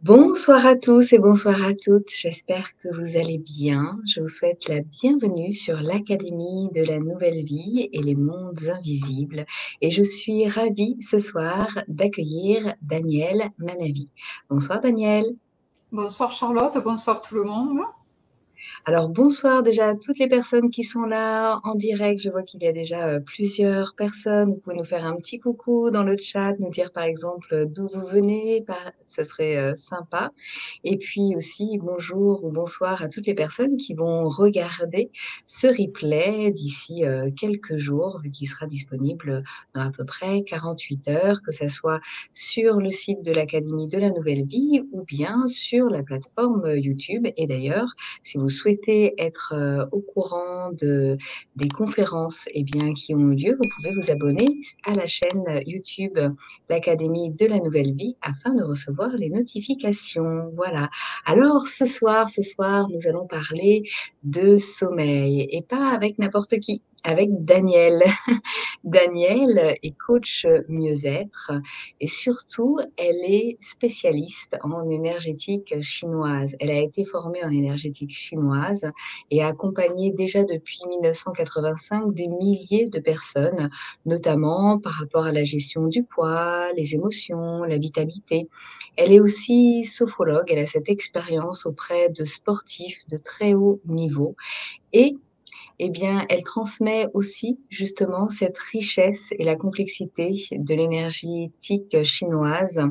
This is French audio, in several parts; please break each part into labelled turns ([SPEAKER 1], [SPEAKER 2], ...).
[SPEAKER 1] Bonsoir à tous et bonsoir à toutes. J'espère que vous allez bien. Je vous souhaite la bienvenue sur l'Académie de la Nouvelle Vie et les mondes invisibles. Et je suis ravie ce soir d'accueillir Daniel Manavi. Bonsoir Daniel.
[SPEAKER 2] Bonsoir Charlotte, bonsoir tout le monde.
[SPEAKER 1] Alors bonsoir déjà à toutes les personnes qui sont là en direct. Je vois qu'il y a déjà plusieurs personnes. Vous pouvez nous faire un petit coucou dans le chat, nous dire par exemple d'où vous venez, ce serait sympa. Et puis aussi bonjour ou bonsoir à toutes les personnes qui vont regarder ce replay d'ici quelques jours, vu qu'il sera disponible dans à peu près 48 heures, que ce soit sur le site de l'Académie de la Nouvelle Vie ou bien sur la plateforme YouTube. Et d'ailleurs, si vous souhaitez être au courant des conférences qui ont eu lieu, vous pouvez vous abonner à la chaîne YouTube l'Académie de la Nouvelle Vie afin de recevoir les notifications. Voilà. Alors ce soir, nous allons parler de sommeil et pas avec n'importe qui, avec Daniel. Danielle est coach mieux-être et surtout, elle est spécialiste en énergétique chinoise. Elle a été formée en énergétique chinoise et a accompagné déjà depuis 1985 des milliers de personnes, notamment par rapport à la gestion du poids, les émotions, la vitalité. Elle est aussi sophrologue, elle a cette expérience auprès de sportifs de très haut niveau et elle transmet aussi justement cette richesse et la complexité de l'énergétique chinoise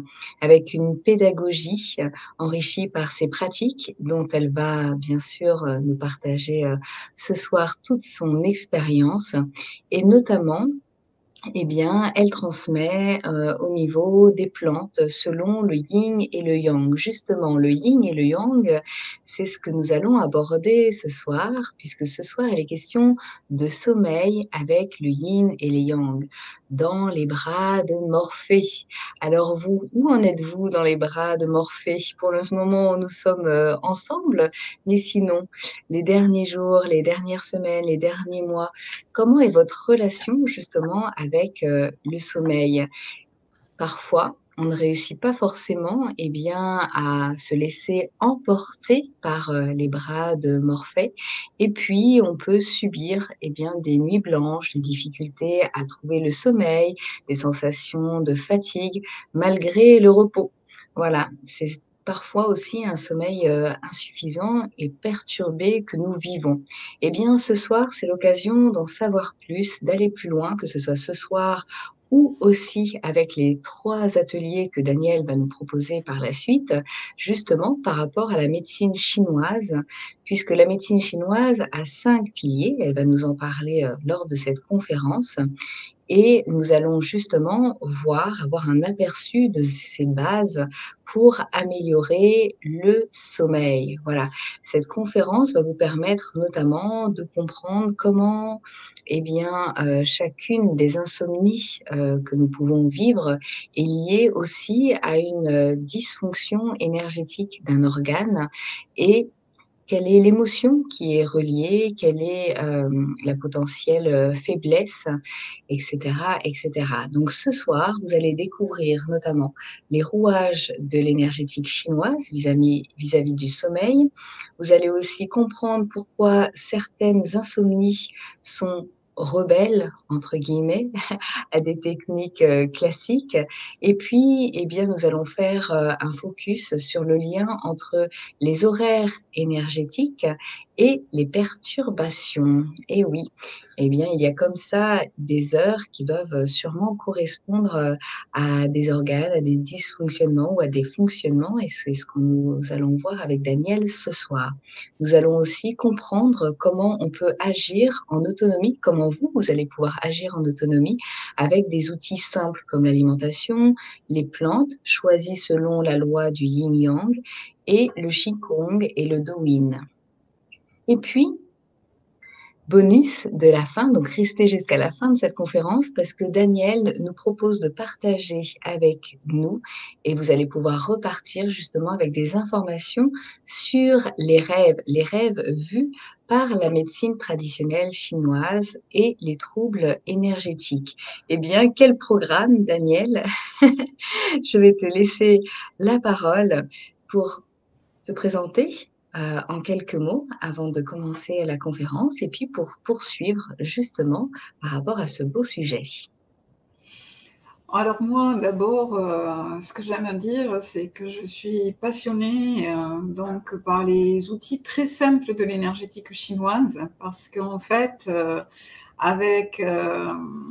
[SPEAKER 1] avec une pédagogie enrichie par ses pratiques dont elle va bien sûr nous partager ce soir toute son expérience et notamment elle transmet au niveau des plantes selon le yin et le yang. Justement, le yin et le yang, c'est ce que nous allons aborder ce soir, puisque ce soir, il est question de sommeil avec le yin et le yang dans les bras de Morphée. Alors vous, où en êtes-vous dans les bras de Morphée? Pour le moment, nous sommes ensemble, mais sinon, les derniers jours, les dernières semaines, les derniers mois, comment est votre relation justement avec le sommeil? Parfois, on ne réussit pas forcément à se laisser emporter par les bras de Morphée. Et puis, on peut subir des nuits blanches, des difficultés à trouver le sommeil, des sensations de fatigue malgré le repos. Voilà, c'est parfois aussi un sommeil insuffisant et perturbé que nous vivons. Eh bien, ce soir, c'est l'occasion d'en savoir plus, d'aller plus loin, que ce soit ce soir ou aussi avec les 3 ateliers que Daniel va nous proposer par la suite, justement par rapport à la médecine chinoise, puisque la médecine chinoise a 5 piliers. Elle va nous en parler lors de cette conférence. Et nous allons justement avoir un aperçu de ces bases pour améliorer le sommeil. Voilà. Cette conférence va vous permettre notamment de comprendre comment, chacune des insomnies que nous pouvons vivre est liée aussi à une dysfonction énergétique d'un organe et quelle est l'émotion qui est reliée, quelle est la potentielle faiblesse, etc., etc. Donc ce soir, vous allez découvrir notamment les rouages de l'énergétique chinoise vis-à-vis du sommeil. Vous allez aussi comprendre pourquoi certaines insomnies sont rebelles, entre guillemets, à des techniques classiques. Et puis, nous allons faire un focus sur le lien entre les horaires énergétiques et les perturbations. Et oui, il y a comme ça des heures qui doivent sûrement correspondre à des organes, à des dysfonctionnements ou à des fonctionnements. Et c'est ce que nous allons voir avec Daniel ce soir. Nous allons aussi comprendre comment on peut agir en autonomie, comment vous allez pouvoir agir en autonomie avec des outils simples comme l'alimentation, les plantes choisies selon la loi du yin-yang et le qigong et le douyin. Et puis, bonus de la fin, donc restez jusqu'à la fin de cette conférence parce que Daniel nous propose de partager avec nous et vous allez pouvoir repartir justement avec des informations sur les rêves vus par la médecine traditionnelle chinoise et les troubles énergétiques. Eh bien, quel programme, Daniel? Je vais te laisser la parole. pour te présenter en quelques mots avant de commencer la conférence et puis pour poursuivre justement par rapport à ce beau sujet.
[SPEAKER 2] Alors moi, d'abord, ce que j'aime dire, c'est que je suis passionnée donc par les outils très simples de l'énergétique chinoise, parce qu'en fait, avec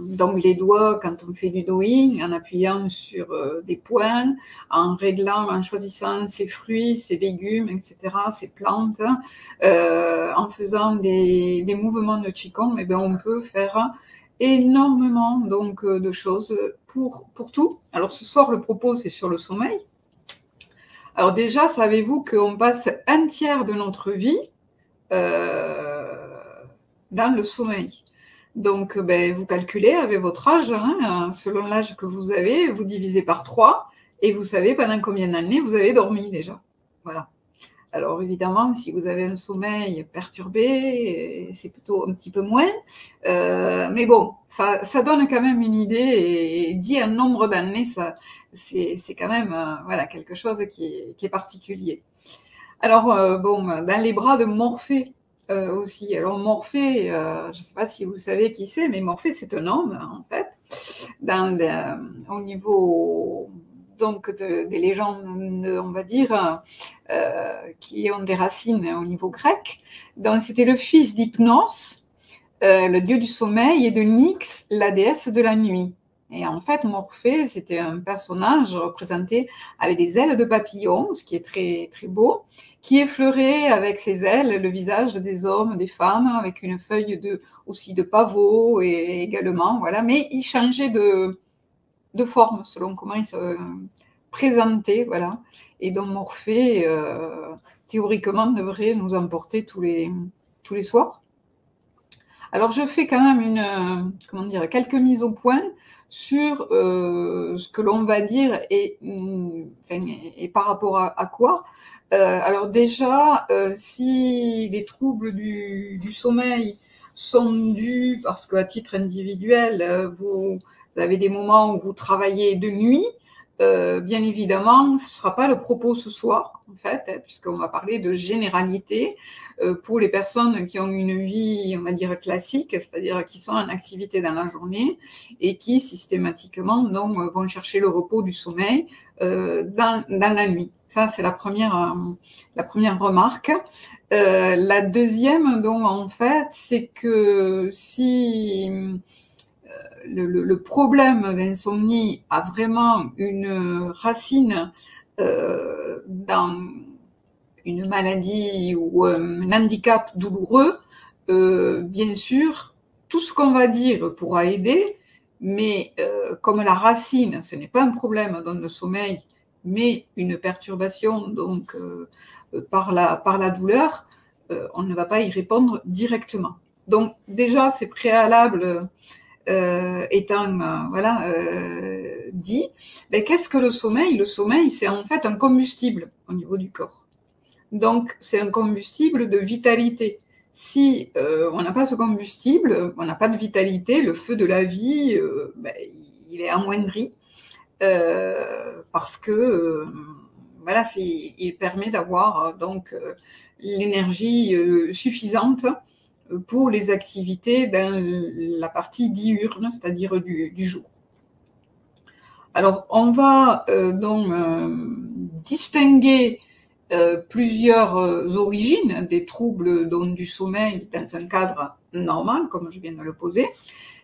[SPEAKER 2] donc les doigts, quand on fait du doing, en appuyant sur des points, en réglant, en choisissant ses fruits, ses légumes, etc., ses plantes, en faisant des mouvements de Qigong, eh bien, on peut faire énormément donc de choses pour tout. Alors ce soir, le propos, c'est sur le sommeil. Alors déjà, savez-vous qu'on passe un tiers de notre vie dans le sommeil? Donc, vous calculez avec votre âge, hein, selon l'âge que vous avez, vous divisez par 3 et vous savez pendant combien d'années vous avez dormi déjà. Voilà. Alors évidemment, si vous avez un sommeil perturbé, c'est plutôt un petit peu moins. Mais bon, ça donne quand même une idée et dit un nombre d'années, c'est quand même voilà, quelque chose qui est particulier. Alors, bon, dans les bras de Morphée aussi. Alors Morphée, je ne sais pas si vous savez qui c'est, mais Morphée, c'est un homme, en fait, au niveau donc des légendes, on va dire, qui ont des racines au niveau grec. Donc c'était le fils d'Hypnos, le dieu du sommeil, et de Nyx, la déesse de la nuit. Et en fait, Morphée, c'était un personnage représenté avec des ailes de papillon, ce qui est très, très beau, qui effleurait avec ses ailes le visage des hommes, des femmes, avec une feuille aussi de pavot et également, voilà. Mais il changeait de forme selon comment il se présentait, voilà. Et donc Morphée, théoriquement, devrait nous emporter tous les soirs. Alors je fais quand même quelques mises au point sur ce que l'on va dire et par rapport à quoi. Alors déjà, si les troubles du sommeil sont dus parce qu'à titre individuel, vous avez des moments où vous travaillez de nuit, bien évidemment, ce ne sera pas le propos ce soir, en fait, puisqu'on va parler de généralité pour les personnes qui ont une vie, on va dire, classique, c'est-à-dire qui sont en activité dans la journée et qui, systématiquement, donc, vont chercher le repos du sommeil dans la nuit. Ça, c'est la première remarque. La deuxième, donc, en fait, c'est que si le problème d'insomnie a vraiment une racine dans une maladie ou un handicap douloureux, bien sûr, tout ce qu'on va dire pourra aider, mais comme la racine, ce n'est pas un problème dans le sommeil, mais une perturbation donc par la douleur, on ne va pas y répondre directement. Donc déjà, c'est préalable étant dit, qu'est-ce que le sommeil? Le sommeil, c'est en fait un combustible au niveau du corps. Donc, c'est un combustible de vitalité. Si on n'a pas ce combustible, on n'a pas de vitalité, le feu de la vie, il est amoindri parce que il permet d'avoir donc l'énergie suffisante pour les activités dans la partie diurne, c'est-à-dire du jour. Alors, on va donc distinguer plusieurs origines des troubles du sommeil dans un cadre normal, comme je viens de le poser.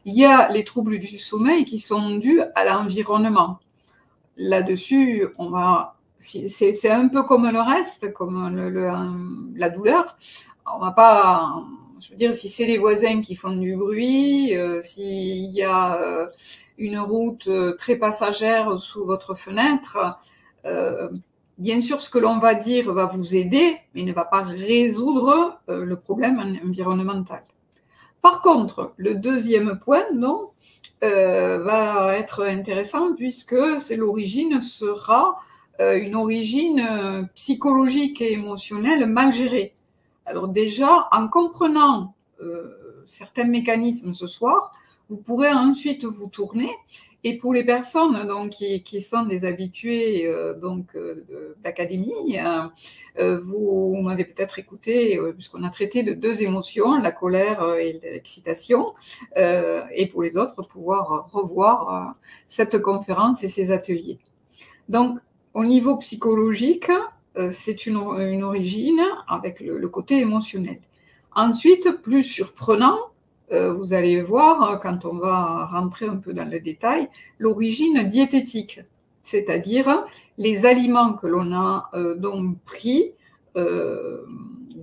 [SPEAKER 2] Il y a les troubles du sommeil qui sont dus à l'environnement. Là-dessus, c'est un peu comme le reste, comme la douleur. On va pas, je veux dire, si c'est les voisins qui font du bruit, s'il y a une route très passagère sous votre fenêtre, bien sûr, ce que l'on va dire va vous aider, mais ne va pas résoudre le problème environnemental. Par contre, le deuxième point, non, va être intéressant puisque l'origine sera une origine psychologique et émotionnelle mal gérée. Alors déjà, en comprenant certains mécanismes ce soir, vous pourrez ensuite vous tourner Et pour les personnes donc, qui sont des habitués d'académie, vous m'avez peut-être écouté, puisqu'on a traité de 2 émotions, la colère et l'excitation, et pour les autres, pouvoir revoir cette conférence et ces ateliers. Donc, au niveau psychologique, c'est une origine avec le côté émotionnel. Ensuite, plus surprenant, vous allez voir, quand on va rentrer un peu dans le détail, l'origine diététique, c'est-à-dire les aliments que l'on a donc pris dans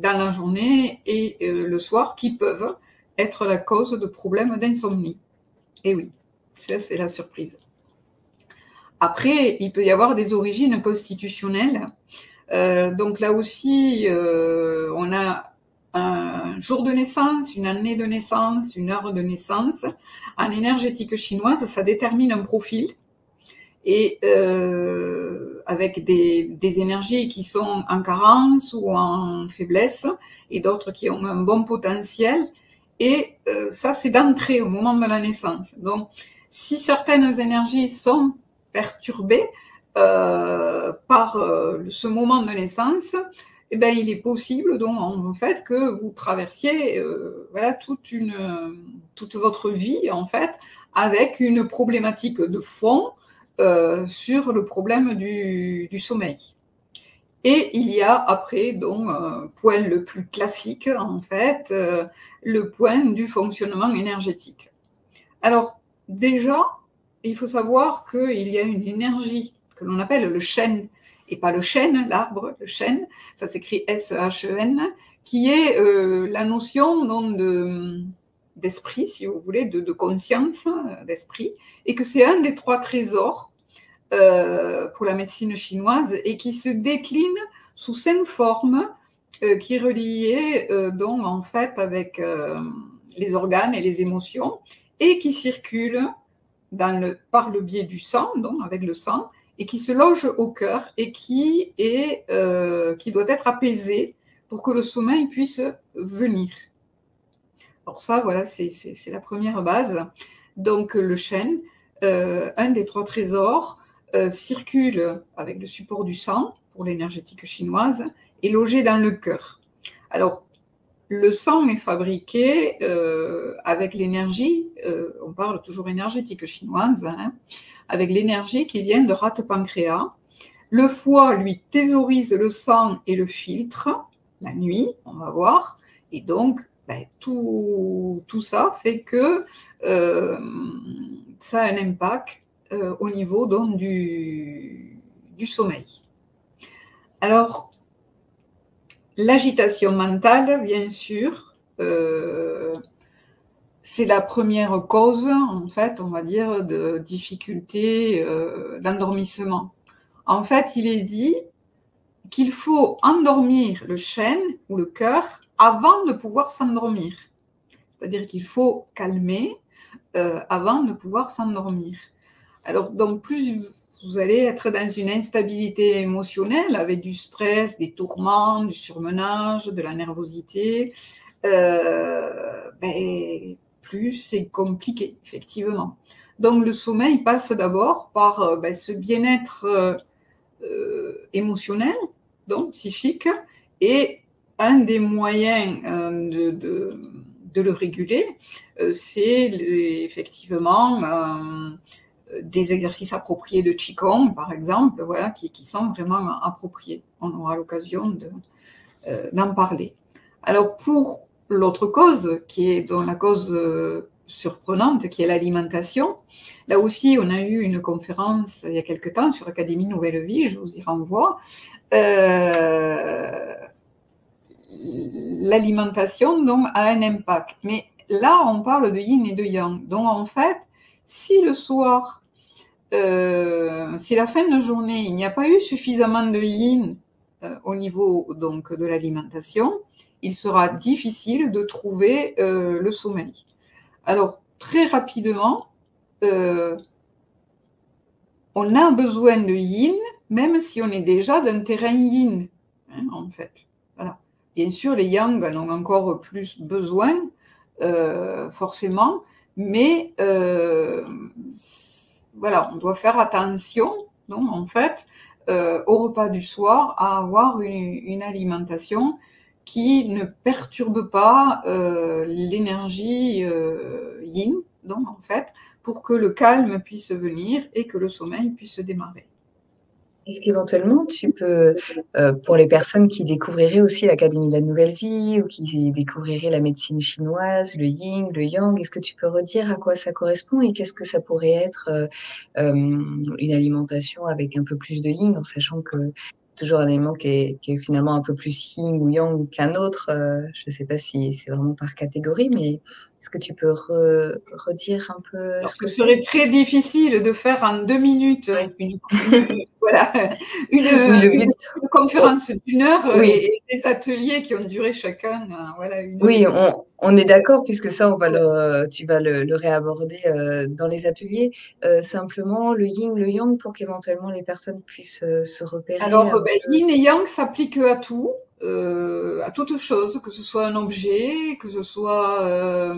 [SPEAKER 2] la journée et le soir qui peuvent être la cause de problèmes d'insomnie. Et oui, ça c'est la surprise. Après, il peut y avoir des origines constitutionnelles. Donc là aussi, on a un jour de naissance, une année de naissance, une heure de naissance. En énergétique chinoise, ça détermine un profil et avec des énergies qui sont en carence ou en faiblesse et d'autres qui ont un bon potentiel. Et ça, c'est d'entrée au moment de la naissance. Donc, si certaines énergies sont perturbées par ce moment de naissance, eh ben, il est possible donc en fait que vous traversiez voilà, toute votre vie en fait avec une problématique de fond sur le problème du sommeil. Et il y a après donc point le plus classique en fait, le point du fonctionnement énergétique. Alors déjà, il faut savoir qu'il y a une énergie que l'on appelle le chêne, et pas le chêne, l'arbre, le chêne, ça s'écrit S-E-H-E-N, qui est la notion d'esprit, si vous voulez, de conscience, d'esprit, et que c'est un des 3 trésors pour la médecine chinoise, et qui se décline sous 5 formes qui est reliée donc en fait avec les organes et les émotions, et qui circulent par le biais du sang, donc avec le sang, et qui se loge au cœur et qui doit être apaisé pour que le sommeil puisse venir. Alors ça, voilà, c'est la première base. Donc le chêne, un des 3 trésors, circule avec le support du sang, pour l'énergétique chinoise, et logé dans le cœur. Alors, le sang est fabriqué avec l'énergie, on parle toujours énergétique chinoise, hein, avec l'énergie qui vient de rate-pancréas. Le foie, lui, thésaurise le sang et le filtre la nuit, on va voir, et donc ben, tout ça fait que ça a un impact au niveau donc, du sommeil. Alors, l'agitation mentale, bien sûr, c'est la première cause, en fait, on va dire, de difficulté d'endormissement. En fait, il est dit qu'il faut endormir le chêne ou le cœur avant de pouvoir s'endormir. C'est-à-dire qu'il faut calmer avant de pouvoir s'endormir. Alors, donc, plus vous allez être dans une instabilité émotionnelle avec du stress, des tourments, du surmenage, de la nervosité, plus c'est compliqué, effectivement. Donc, le sommeil passe d'abord par ce bien-être émotionnel, donc psychique, et un des moyens de le réguler, c'est effectivement des exercices appropriés de Qigong, par exemple, voilà, qui sont vraiment appropriés. On aura l'occasion d'en parler. Alors, pour l'autre cause, qui est dans la cause surprenante, qui est l'alimentation, là aussi, on a eu une conférence il y a quelque temps sur l'Académie Nouvelle Vie, je vous y renvoie. L'alimentation donc a un impact, mais là, on parle de yin et de yang. Donc, en fait, si le soir, si la fin de journée, il n'y a pas eu suffisamment de yin au niveau donc de l'alimentation, il sera difficile de trouver le sommeil. Alors, très rapidement, on a besoin de yin, même si on est déjà d'un terrain yin, hein, en fait. Voilà. Bien sûr, les yang en ont encore plus besoin, forcément, mais voilà, on doit faire attention, donc en fait, au repas du soir, à avoir une alimentation qui ne perturbe pas l'énergie yin, donc en fait, pour que le calme puisse venir et que le sommeil puisse démarrer.
[SPEAKER 1] Est-ce qu'éventuellement tu peux, pour les personnes qui découvriraient aussi l'Académie de la Nouvelle Vie ou qui découvriraient la médecine chinoise, le yin, le yang, est-ce que tu peux redire à quoi ça correspond et qu'est-ce que ça pourrait être, une alimentation avec un peu plus de yin, en sachant que toujours un élément qui est finalement un peu plus yin ou yang qu'un autre, je ne sais pas si c'est vraiment par catégorie, mais est-ce que tu peux redire un peu
[SPEAKER 2] Alors,
[SPEAKER 1] ce
[SPEAKER 2] ce
[SPEAKER 1] que c'est?
[SPEAKER 2] serait très difficile de faire en 2 minutes
[SPEAKER 1] Oui.
[SPEAKER 2] voilà, une,
[SPEAKER 1] Oui, le
[SPEAKER 2] une,
[SPEAKER 1] but
[SPEAKER 2] une conférence d'1 heure
[SPEAKER 1] oui.
[SPEAKER 2] et des ateliers qui ont duré chacun voilà,
[SPEAKER 1] Oui, on est
[SPEAKER 2] euh,
[SPEAKER 1] d'accord puisque ça,
[SPEAKER 2] ouais.
[SPEAKER 1] tu vas le réaborder, dans les ateliers. Simplement le yin, le yang pour qu'éventuellement les personnes puissent, se repérer
[SPEAKER 2] Alors,
[SPEAKER 1] un
[SPEAKER 2] ben,
[SPEAKER 1] peu.
[SPEAKER 2] yin et yang s'applique à tout, à toute chose, que ce soit un objet, que ce soit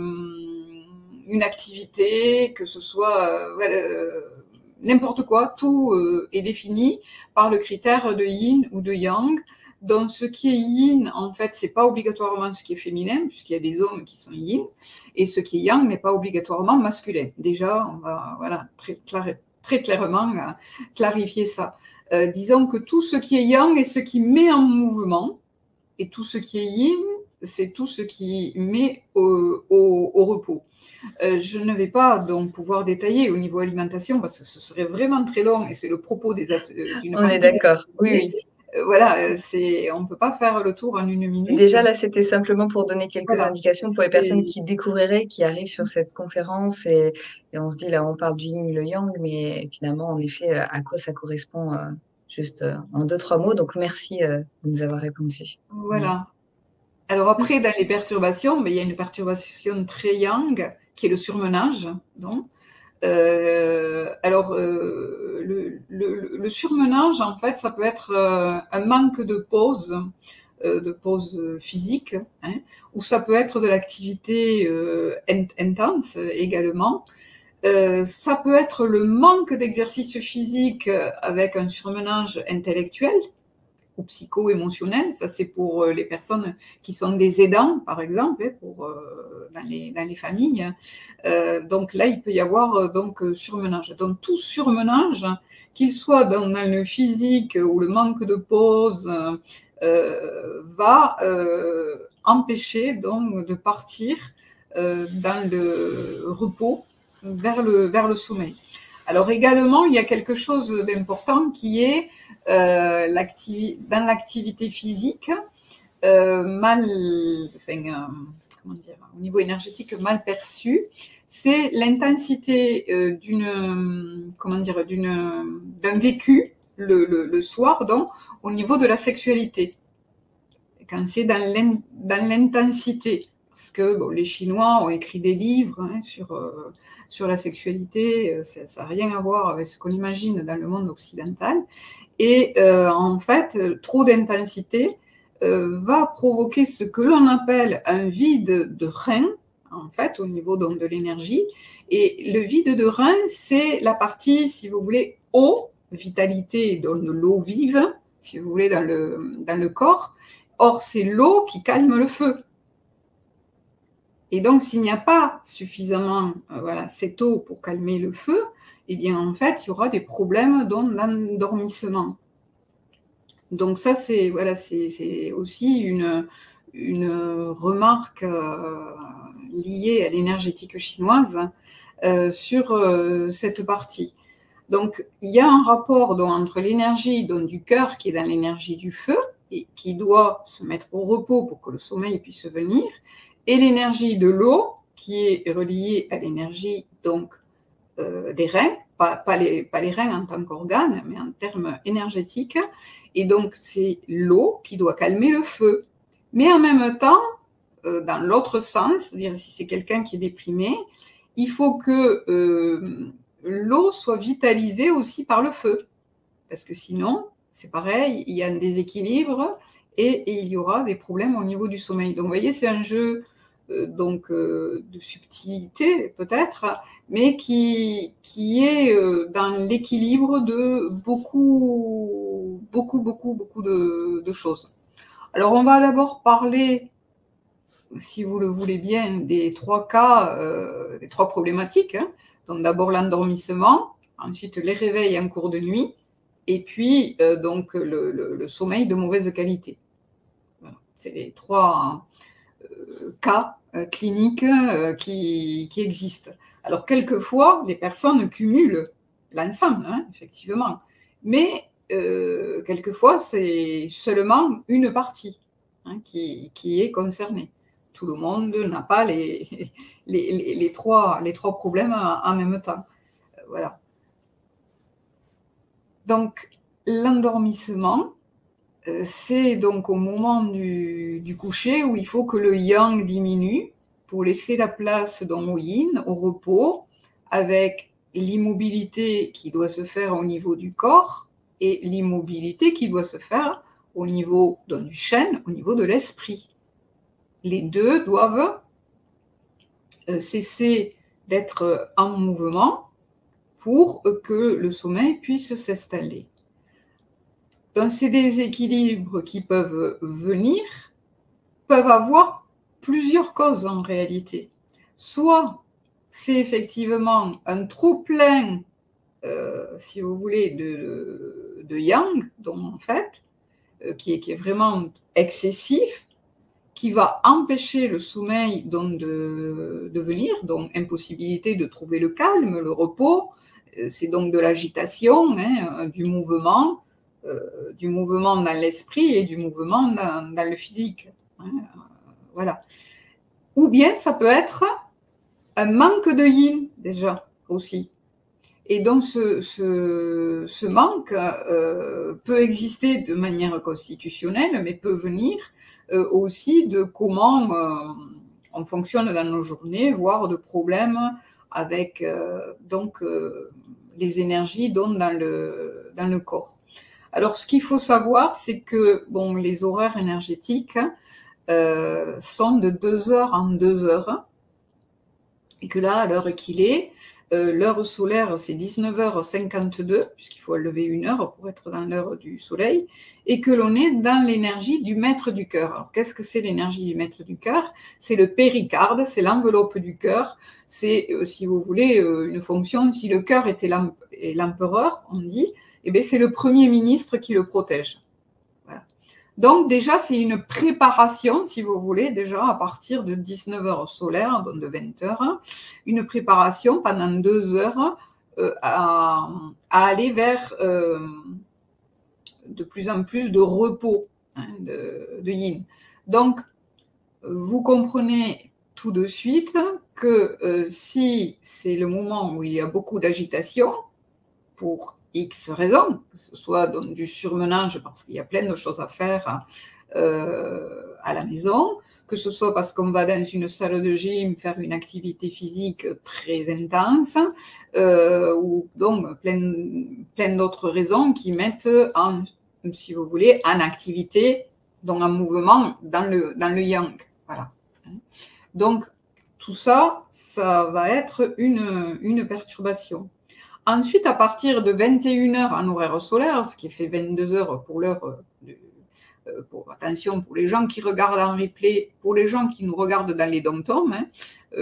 [SPEAKER 2] une activité, que ce soit voilà, n'importe quoi, tout est défini par le critère de yin ou de yang. Donc, ce qui est yin, en fait, c'est pas obligatoirement ce qui est féminin, puisqu'il y a des hommes qui sont yin, et ce qui est yang n'est pas obligatoirement masculin. Déjà, on va voilà, très clairement clarifier ça. Disons que tout ce qui est yang est ce qui met en mouvement, et tout ce qui est yin, c'est tout ce qui met au repos. Je ne vais pas donc pouvoir détailler au niveau alimentation parce que ce serait vraiment très long et c'est le propos d'une
[SPEAKER 1] On est
[SPEAKER 2] partie des
[SPEAKER 1] d'accord. Oui,
[SPEAKER 2] ateliers.
[SPEAKER 1] oui.
[SPEAKER 2] Voilà, on ne peut pas faire le tour en une
[SPEAKER 1] Mais
[SPEAKER 2] minute.
[SPEAKER 1] déjà là, c'était simplement pour donner quelques
[SPEAKER 2] Voilà.
[SPEAKER 1] indications pour les personnes qui découvriraient, qui arrivent sur cette conférence et on se dit là, on parle du yin, le yang, mais finalement, en effet, à quoi ça correspond, juste, en deux trois mots. Donc merci, de nous avoir répondu. Mmh.
[SPEAKER 2] Voilà. Alors après, dans les perturbations, mais il y a une perturbation très yang qui est le surmenage. Donc, alors, le surmenage, en fait, ça peut être un manque de pause physique, hein, ou ça peut être de l'activité intense également. Ça peut être le manque d'exercice physique avec un surmenage intellectuel ou psycho-émotionnel. Ça, c'est pour les personnes qui sont des aidants, par exemple, hein, dans les familles. Donc là, il peut y avoir donc surmenage. Donc tout surmenage, qu'il soit dans le physique ou le manque de pause, va empêcher donc de partir dans le repos vers le sommeil. Alors également, il y a quelque chose d'important qui est dans l'activité physique, mal, enfin, comment dire, au niveau énergétique mal perçu, c'est l'intensité d'un vécu le soir, donc au niveau de la sexualité. Quand c'est dans l'intensité, parce que bon, les Chinois ont écrit des livres hein, sur la sexualité, ça n'a rien à voir avec ce qu'on imagine dans le monde occidental. Et en fait, trop d'intensité va provoquer ce que l'on appelle un vide de rein, en fait, au niveau donc, de l'énergie. Et le vide de rein, c'est la partie, si vous voulez, eau, vitalité, donc de l'eau vive, si vous voulez, dans le corps. Or, c'est l'eau qui calme le feu. Et donc, s'il n'y a pas suffisamment voilà, cette eau pour calmer le feu, eh bien, en fait, il y aura des problèmes d'endormissement. Donc ça, c'est voilà, c'est aussi une remarque liée à l'énergétique chinoise sur cette partie. Donc, il y a un rapport donc, entre l'énergie du cœur qui est dans l'énergie du feu et qui doit se mettre au repos pour que le sommeil puisse venir, et l'énergie de l'eau qui est reliée à l'énergie donc des reins, pas les reins en tant qu'organe, mais en termes énergétiques. Et donc, c'est l'eau qui doit calmer le feu. Mais en même temps, dans l'autre sens, c'est-à-dire si c'est quelqu'un qui est déprimé, il faut que l'eau soit vitalisée aussi par le feu. Parce que sinon, c'est pareil, il y a un déséquilibre et il y aura des problèmes au niveau du sommeil. Donc, vous voyez, c'est un jeu de subtilité peut-être, mais qui est dans l'équilibre de beaucoup de choses. Alors on va d'abord parler, si vous le voulez bien, des 3 cas, des 3 problématiques. Hein. Donc d'abord l'endormissement, ensuite les réveils en cours de nuit, et puis donc le sommeil de mauvaise qualité. Voilà. C'est les 3 cas cliniques qui existent. Alors quelquefois, les personnes cumulent l'ensemble, hein, effectivement, mais quelquefois c'est seulement une partie hein, qui est concernée. Tout le monde n'a pas les trois problèmes en même temps. Voilà. Donc l'endormissement, c'est donc au moment du coucher où il faut que le yang diminue pour laisser la place donc au yin, au repos, avec l'immobilité qui doit se faire au niveau du corps et l'immobilité qui doit se faire au niveau donc, du shen, au niveau de l'esprit. Les deux doivent cesser d'être en mouvement pour que le sommeil puisse s'installer. Donc ces déséquilibres qui peuvent venir peuvent avoir plusieurs causes en réalité. Soit c'est effectivement un trop-plein, si vous voulez, de yang, donc en fait, qui est vraiment excessif, qui va empêcher le sommeil donc, de venir, donc impossibilité de trouver le calme, le repos, c'est donc de l'agitation, hein, du mouvement dans l'esprit et du mouvement dans le physique. Hein, voilà. Ou bien ça peut être un manque de yin déjà aussi. Et donc ce manque peut exister de manière constitutionnelle, mais peut venir aussi de comment on fonctionne dans nos journées, voire de problèmes avec les énergies donc, dans le corps. Alors ce qu'il faut savoir, c'est que bon, les horaires énergétiques sont de 2 heures en 2 heures, et que là, à l'heure qu'il est, l'heure solaire, c'est 19h52, puisqu'il faut lever 1 heure pour être dans l'heure du soleil, et que l'on est dans l'énergie du maître du cœur. Alors, qu'est-ce que c'est l'énergie du maître du cœur? C'est le péricarde, c'est l'enveloppe du cœur, c'est, si vous voulez, une fonction, si le cœur était l'empereur, on dit, eh bien, c'est le Premier ministre qui le protège. Voilà. Donc déjà, c'est une préparation, si vous voulez, déjà à partir de 19h solaire, donc de 20h, une préparation pendant 2 heures à aller vers de plus en plus de repos, hein, de yin. Donc, vous comprenez tout de suite que si c'est le moment où il y a beaucoup d'agitation, pour X raisons, que ce soit donc du surmenage parce qu'il y a plein de choses à faire à la maison, que ce soit parce qu'on va dans une salle de gym faire une activité physique très intense, ou donc plein d'autres raisons qui mettent en, si vous voulez, en activité, donc en mouvement dans le yang. Voilà. Donc tout ça, ça va être une perturbation. Ensuite, à partir de 21h en horaire solaire, ce qui fait 22h pour l'heure, attention, pour les gens qui regardent en replay, pour les gens qui nous regardent dans les dom-toms, hein,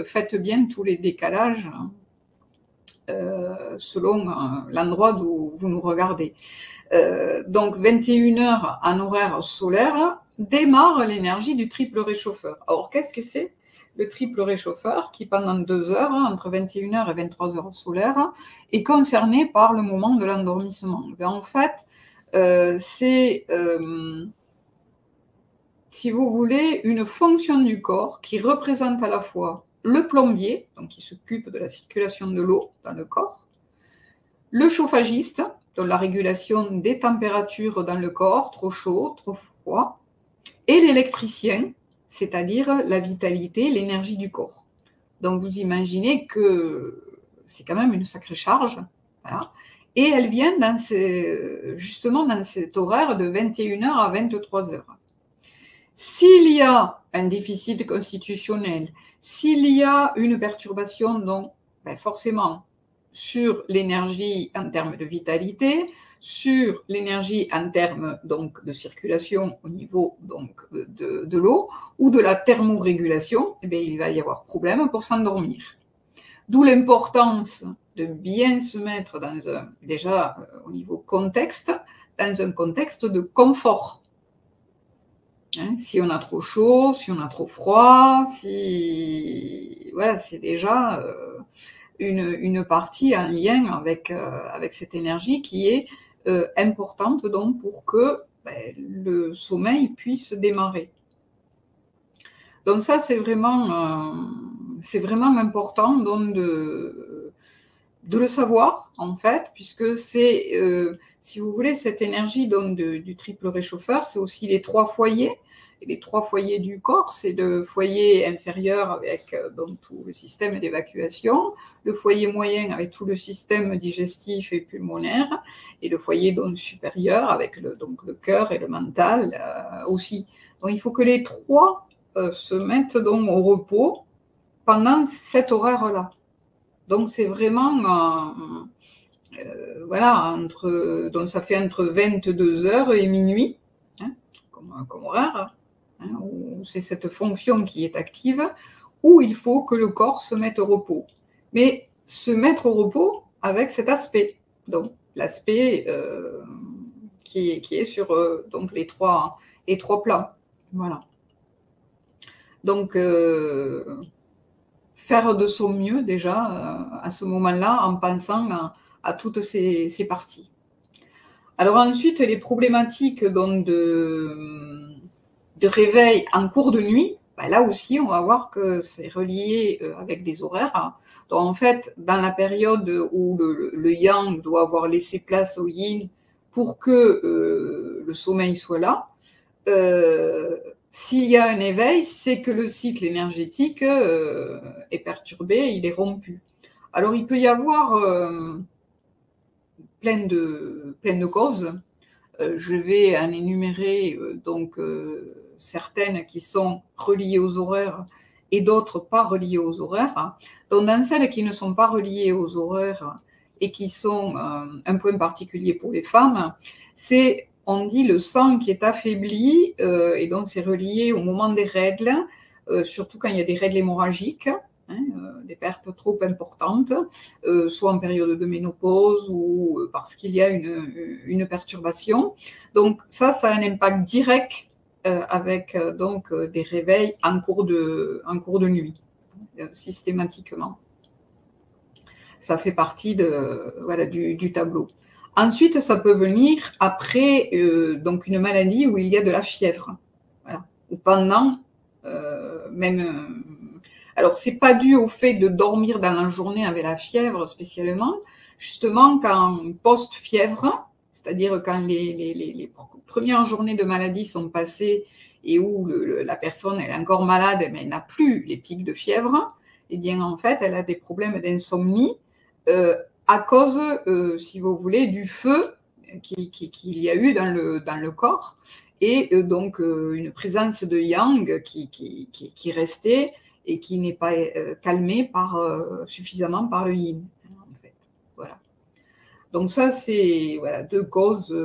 [SPEAKER 2] faites bien tous les décalages selon l'endroit d'où vous nous regardez. Donc 21h en horaire solaire démarre l'énergie du triple réchauffeur. Alors qu'est-ce que c'est ? Le triple réchauffeur qui pendant 2 heures, entre 21h et 23h solaire, est concerné par le moment de l'endormissement. En fait, c'est, si vous voulez, une fonction du corps qui représente à la fois le plombier, donc qui s'occupe de la circulation de l'eau dans le corps, le chauffagiste, donc la régulation des températures dans le corps, trop chaud, trop froid, et l'électricien, c'est-à-dire la vitalité, l'énergie du corps. Donc vous imaginez que c'est quand même une sacrée charge, voilà. Et elle vient justement dans cet horaire de 21h à 23h. S'il y a un déficit constitutionnel, s'il y a une perturbation, donc forcément sur l'énergie en termes de vitalité, sur l'énergie en termes donc de circulation au niveau donc de l'eau ou de la thermorégulation, eh bien, il va y avoir problème pour s'endormir. D'où l'importance de bien se mettre dans déjà au niveau contexte, dans un contexte de confort. Hein, si on a trop chaud, si on a trop froid, si voilà, c'est déjà une partie en lien avec cette énergie qui est importante donc pour que le sommeil puisse démarrer. Donc ça, c'est vraiment important donc de le savoir, en fait, puisque c'est, si vous voulez, cette énergie donc, du triple réchauffeur, c'est aussi les 3 foyers. Et les 3 foyers du corps, c'est le foyer inférieur avec donc, tout le système d'évacuation, le foyer moyen avec tout le système digestif et pulmonaire, et le foyer donc, supérieur avec donc, le cœur et le mental aussi. Donc il faut que les 3 se mettent donc, au repos pendant cet horaire-là. Donc c'est vraiment, voilà, donc ça fait entre 22h et minuit, hein, comme horaire, hein, où c'est cette fonction qui est active, où il faut que le corps se mette au repos. Mais se mettre au repos avec cet aspect, donc l'aspect qui est sur donc les trois plans. Voilà. Donc, faire de son mieux déjà à ce moment-là en pensant à toutes ces parties. Alors ensuite, les problématiques donc, de réveil en cours de nuit, là aussi, on va voir que c'est relié avec des horaires. Donc en fait, dans la période où le yang doit avoir laissé place au yin pour que le sommeil soit là, s'il y a un éveil, c'est que le cycle énergétique est perturbé, il est rompu. Alors il peut y avoir plein de causes. Je vais en énumérer donc certaines qui sont reliées aux horaires et d'autres pas reliées aux horaires. Donc dans celles qui ne sont pas reliées aux horaires et qui sont un point particulier pour les femmes, c'est on dit le sang qui est affaibli et donc c'est relié au moment des règles, surtout quand il y a des règles hémorragiques, hein, des pertes trop importantes, soit en période de ménopause ou parce qu'il y a une perturbation. Donc ça a un impact direct avec donc des réveils en cours de nuit, systématiquement. Ça fait partie voilà, du tableau. Ensuite, ça peut venir après donc une maladie où il y a de la fièvre, voilà. Ou pendant même. Alors, c'est pas dû au fait de dormir dans la journée avec la fièvre spécialement, justement quand post-fièvre, c'est-à-dire quand les premières journées de maladie sont passées et où la personne elle est encore malade mais elle n'a plus les pics de fièvre, eh bien en fait elle a des problèmes d'insomnie à cause, si vous voulez, du feu qu'il y a eu dans le corps et donc une présence de yang qui restait et qui n'est pas calmée suffisamment par le yin. En fait. Voilà. Donc ça, c'est voilà, 2 causes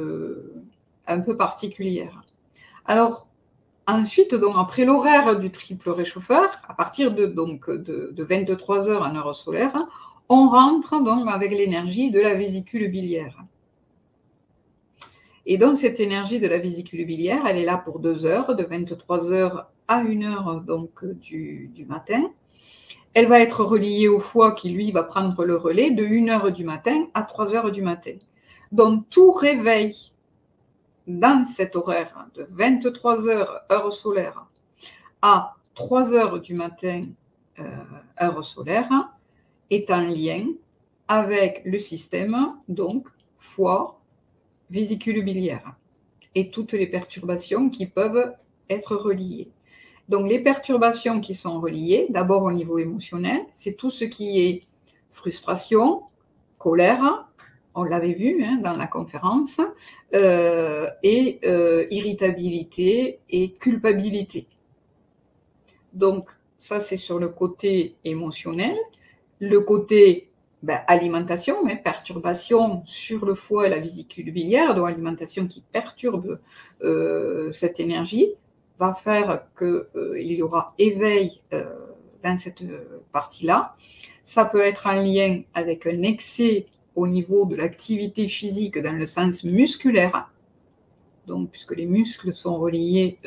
[SPEAKER 2] un peu particulières. Alors, ensuite, donc, après l'horaire du triple réchauffeur, à partir de 23h en heure solaire, on rentre donc avec l'énergie de la vésicule biliaire. Et donc, cette énergie de la vésicule biliaire, elle est là pour 2 heures, de 23h à 1h donc, du matin. Elle va être reliée au foie qui, lui, va prendre le relais de 1h du matin à 3h du matin. Donc, tout réveil dans cet horaire de 23h heure solaire à 3h du matin heure solaire est en lien avec le système, donc foie, vésicule biliaire et toutes les perturbations qui peuvent être reliées. Donc les perturbations qui sont reliées, d'abord au niveau émotionnel, c'est tout ce qui est frustration, colère, on l'avait vu hein, dans la conférence, irritabilité et culpabilité. Donc, ça, c'est sur le côté émotionnel. Le côté alimentation, hein, perturbation sur le foie et la vésicule biliaire, donc alimentation qui perturbe cette énergie, va faire qu'il y aura éveil dans cette partie-là. Ça peut être en lien avec un excès au niveau de l'activité physique dans le sens musculaire, donc, puisque les muscles sont reliés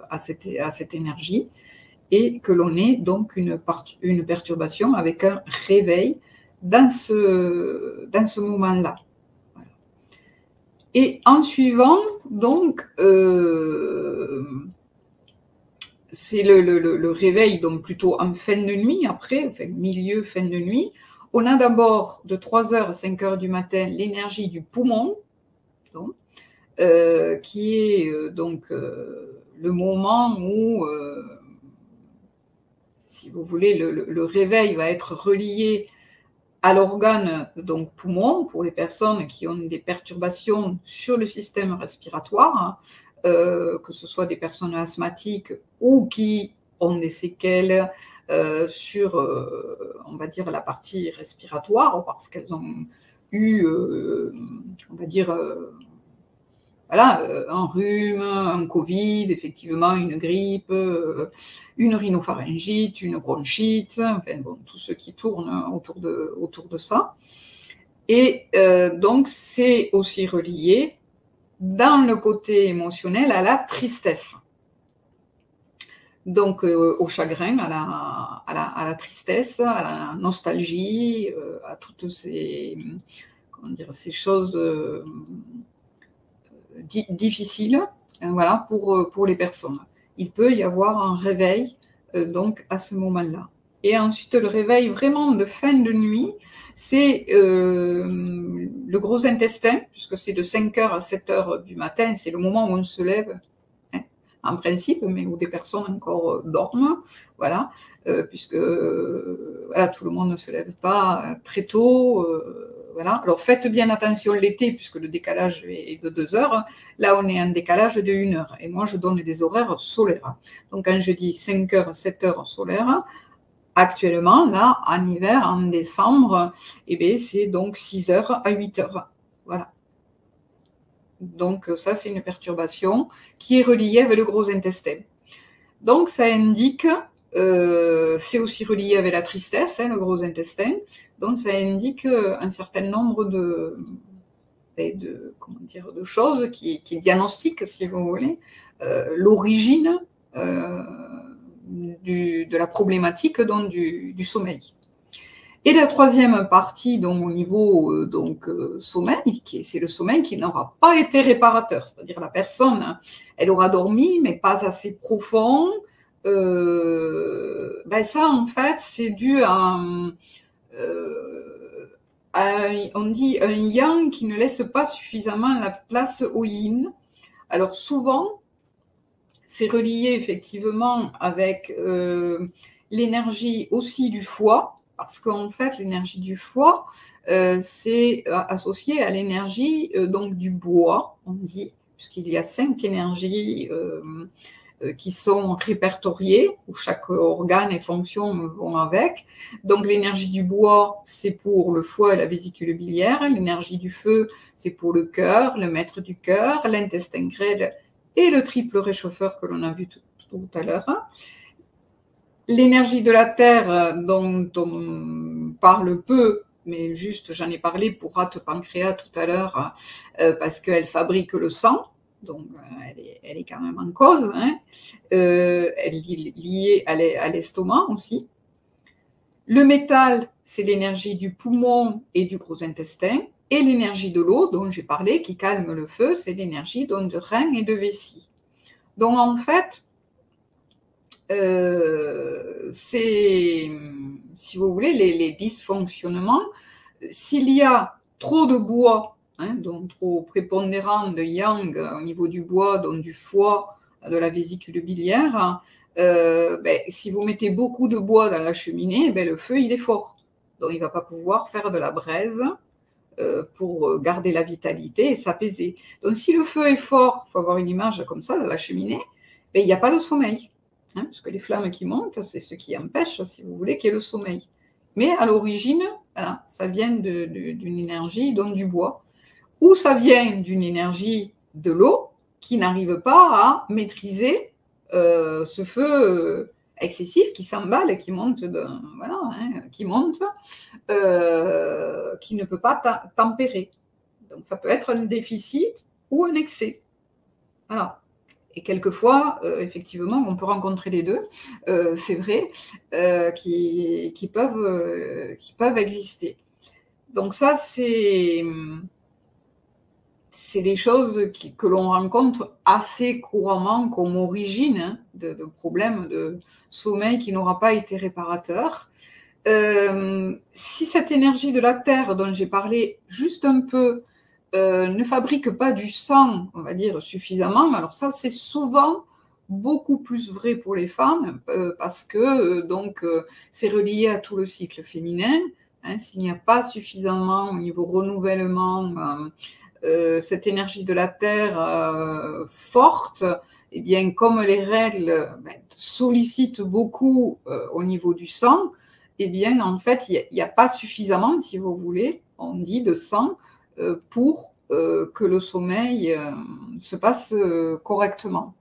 [SPEAKER 2] à cette énergie, et que l'on ait donc une perturbation avec un réveil dans ce moment-là. Voilà. Et en suivant, donc, c'est le réveil, donc plutôt en fin de nuit, après, enfin milieu, fin de nuit. On a d'abord de 3h à 5h du matin l'énergie du poumon, donc, qui est le moment où, si vous voulez, le réveil va être relié à l'organe donc poumon pour les personnes qui ont des perturbations sur le système respiratoire, que ce soit des personnes asthmatiques ou qui ont des séquelles sur, on va dire, la partie respiratoire, parce qu'elles ont eu, on va dire, un rhume, un Covid, effectivement, une grippe, une rhinopharyngite, une bronchite, enfin bon, tout ce qui tourne autour de ça. Et donc, c'est aussi relié dans le côté émotionnel à la tristesse. Donc, au chagrin, à la tristesse, à la nostalgie, à toutes ces choses difficiles, voilà, pour les personnes. Il peut y avoir un réveil donc à ce moment-là. Et ensuite, le réveil vraiment de fin de nuit, c'est le gros intestin, puisque c'est de 5h à 7h du matin, c'est le moment où on se lève, hein, en principe, mais où des personnes encore dorment, voilà, puisque voilà, tout le monde ne se lève pas très tôt, voilà. Alors faites bien attention l'été, puisque le décalage est de 2 heures. Là, on est en décalage de 1 heure. Et moi, je donne des horaires solaires. Donc, quand je dis 5h, 7h solaires, actuellement, là, en hiver, en décembre, c'est donc 6h à 8h. Voilà. Donc, ça, c'est une perturbation qui est reliée avec le gros intestin. Donc, ça indique, c'est aussi relié avec la tristesse, hein, le gros intestin. Donc, ça indique un certain nombre de choses qui diagnostiquent, si vous voulez, l'origine de la problématique donc, du sommeil. Et la troisième partie, donc, au niveau sommeil, c'est le sommeil qui n'aura pas été réparateur. C'est-à-dire la personne, elle aura dormi, mais pas assez profond. Ça, en fait, c'est dû à on dit un yang qui ne laisse pas suffisamment la place au yin. Alors souvent, c'est relié effectivement avec l'énergie aussi du foie, parce qu'en fait, l'énergie du foie, c'est associé à l'énergie donc du bois, on dit, puisqu'il y a 5 énergies qui sont répertoriées, où chaque organe et fonction vont avec. Donc l'énergie du bois, c'est pour le foie et la vésicule biliaire. L'énergie du feu, c'est pour le cœur, le maître du cœur, l'intestin grêle et le triple réchauffeur que l'on a vu tout à l'heure. L'énergie de la terre, dont on parle peu, mais juste j'en ai parlé pour rate pancréas tout à l'heure, parce qu'elle fabrique le sang. Donc, elle est quand même en cause. Hein. Elle est liée à l'estomac aussi. Le métal, c'est l'énergie du poumon et du gros intestin. Et l'énergie de l'eau, dont j'ai parlé, qui calme le feu, c'est l'énergie de rein et de vessie. Donc, en fait, c'est, si vous voulez, les dysfonctionnements. S'il y a trop de bois, hein, donc trop prépondérant de yang au niveau du bois, donc du foie, de la vésicule biliaire, si vous mettez beaucoup de bois dans la cheminée, le feu il est fort. Donc il ne va pas pouvoir faire de la braise pour garder la vitalité et s'apaiser. Donc si le feu est fort, il faut avoir une image comme ça de la cheminée, ben, il n'y a pas le sommeil. Hein, parce que les flammes qui montent, c'est ce qui empêche, si vous voulez, qu'il y ait le sommeil. Mais à l'origine, voilà, ça vient d'une énergie, donc du bois, ou ça vient d'une énergie de l'eau qui n'arrive pas à maîtriser ce feu excessif qui s'emballe et qui monte, voilà, hein, qui monte, qui ne peut pas tempérer. Donc ça peut être un déficit ou un excès. Voilà. Et quelquefois, effectivement, on peut rencontrer les deux, c'est vrai, qui peuvent exister. Donc ça, c'est des choses que l'on rencontre assez couramment comme origine, hein, de problèmes de sommeil qui n'aura pas été réparateur. Si cette énergie de la Terre dont j'ai parlé juste un peu ne fabrique pas du sang, on va dire, suffisamment, alors ça c'est souvent beaucoup plus vrai pour les femmes parce que c'est relié à tout le cycle féminin. Hein, s'il n'y a pas suffisamment au niveau renouvellement cette énergie de la Terre forte, eh bien, comme les règles sollicitent beaucoup au niveau du sang, eh bien, en fait, il n'y a pas suffisamment, si vous voulez, on dit, de sang pour que le sommeil se passe correctement.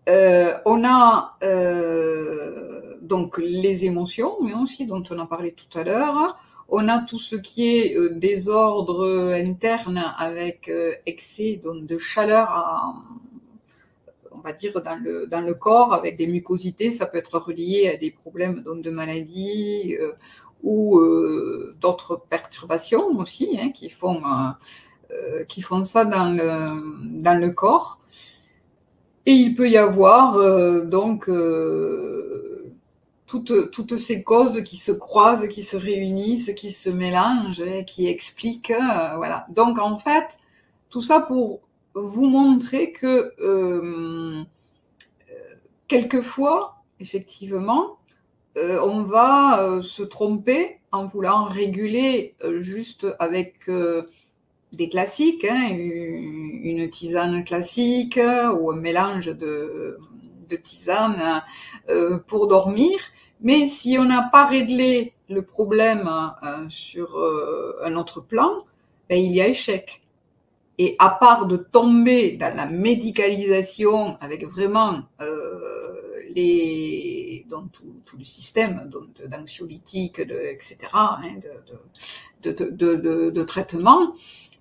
[SPEAKER 2] On a donc les émotions, mais aussi, dont on a parlé tout à l'heure. On a tout ce qui est désordre interne avec excès de chaleur, on va dire, dans le corps, avec des mucosités. Ça peut être relié à des problèmes de maladie ou d'autres perturbations aussi, hein, qui font ça dans le corps. Et il peut y avoir toutes ces causes qui se croisent, qui se réunissent, qui se mélangent, et qui expliquent. Voilà. Donc en fait, tout ça pour vous montrer que quelquefois, effectivement, on va se tromper en voulant réguler juste avec des classiques, hein, une tisane classique ou un mélange de tisanes pour dormir. Mais si on n'a pas réglé le problème sur un autre plan, ben, il y a échec. Et à part de tomber dans la médicalisation avec vraiment tout le système d'anxiolytiques, etc., hein, de traitement,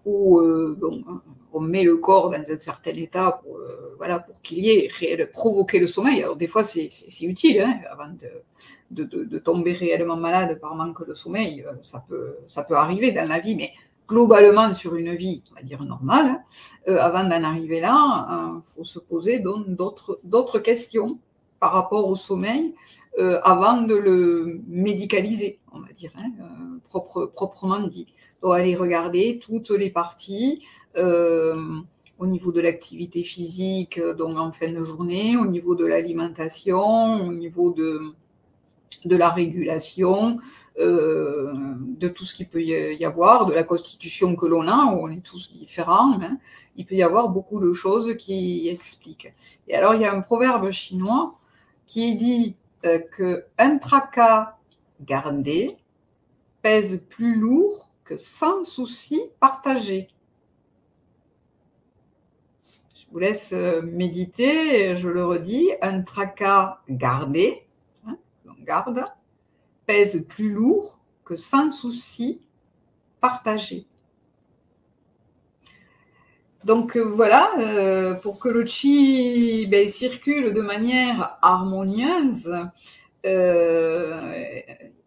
[SPEAKER 2] où on met le corps dans un certain état pour qu'il y ait provoquer le sommeil. Alors des fois c'est utile, hein, avant de tomber réellement malade par manque de sommeil, ça peut arriver dans la vie, mais globalement sur une vie, on va dire normale, avant d'en arriver là, faut se poser d'autres questions par rapport au sommeil avant de le médicaliser, on va dire, hein, proprement dit. On doit aller regarder toutes les parties au niveau de l'activité physique, donc en fin de journée, au niveau de l'alimentation, au niveau de la régulation, de tout ce qu'il peut y avoir, de la constitution que l'on a, où on est tous différents, hein. Il peut y avoir beaucoup de choses qui expliquent. Et alors, il y a un proverbe chinois qui dit qu'un tracas gardé pèse plus lourd que 100 soucis partagés. Je vous laisse méditer, je le redis, un tracas gardé, hein, l'on garde, pèse plus lourd que 100 soucis partagés. Donc voilà, pour que le qi circule de manière harmonieuse,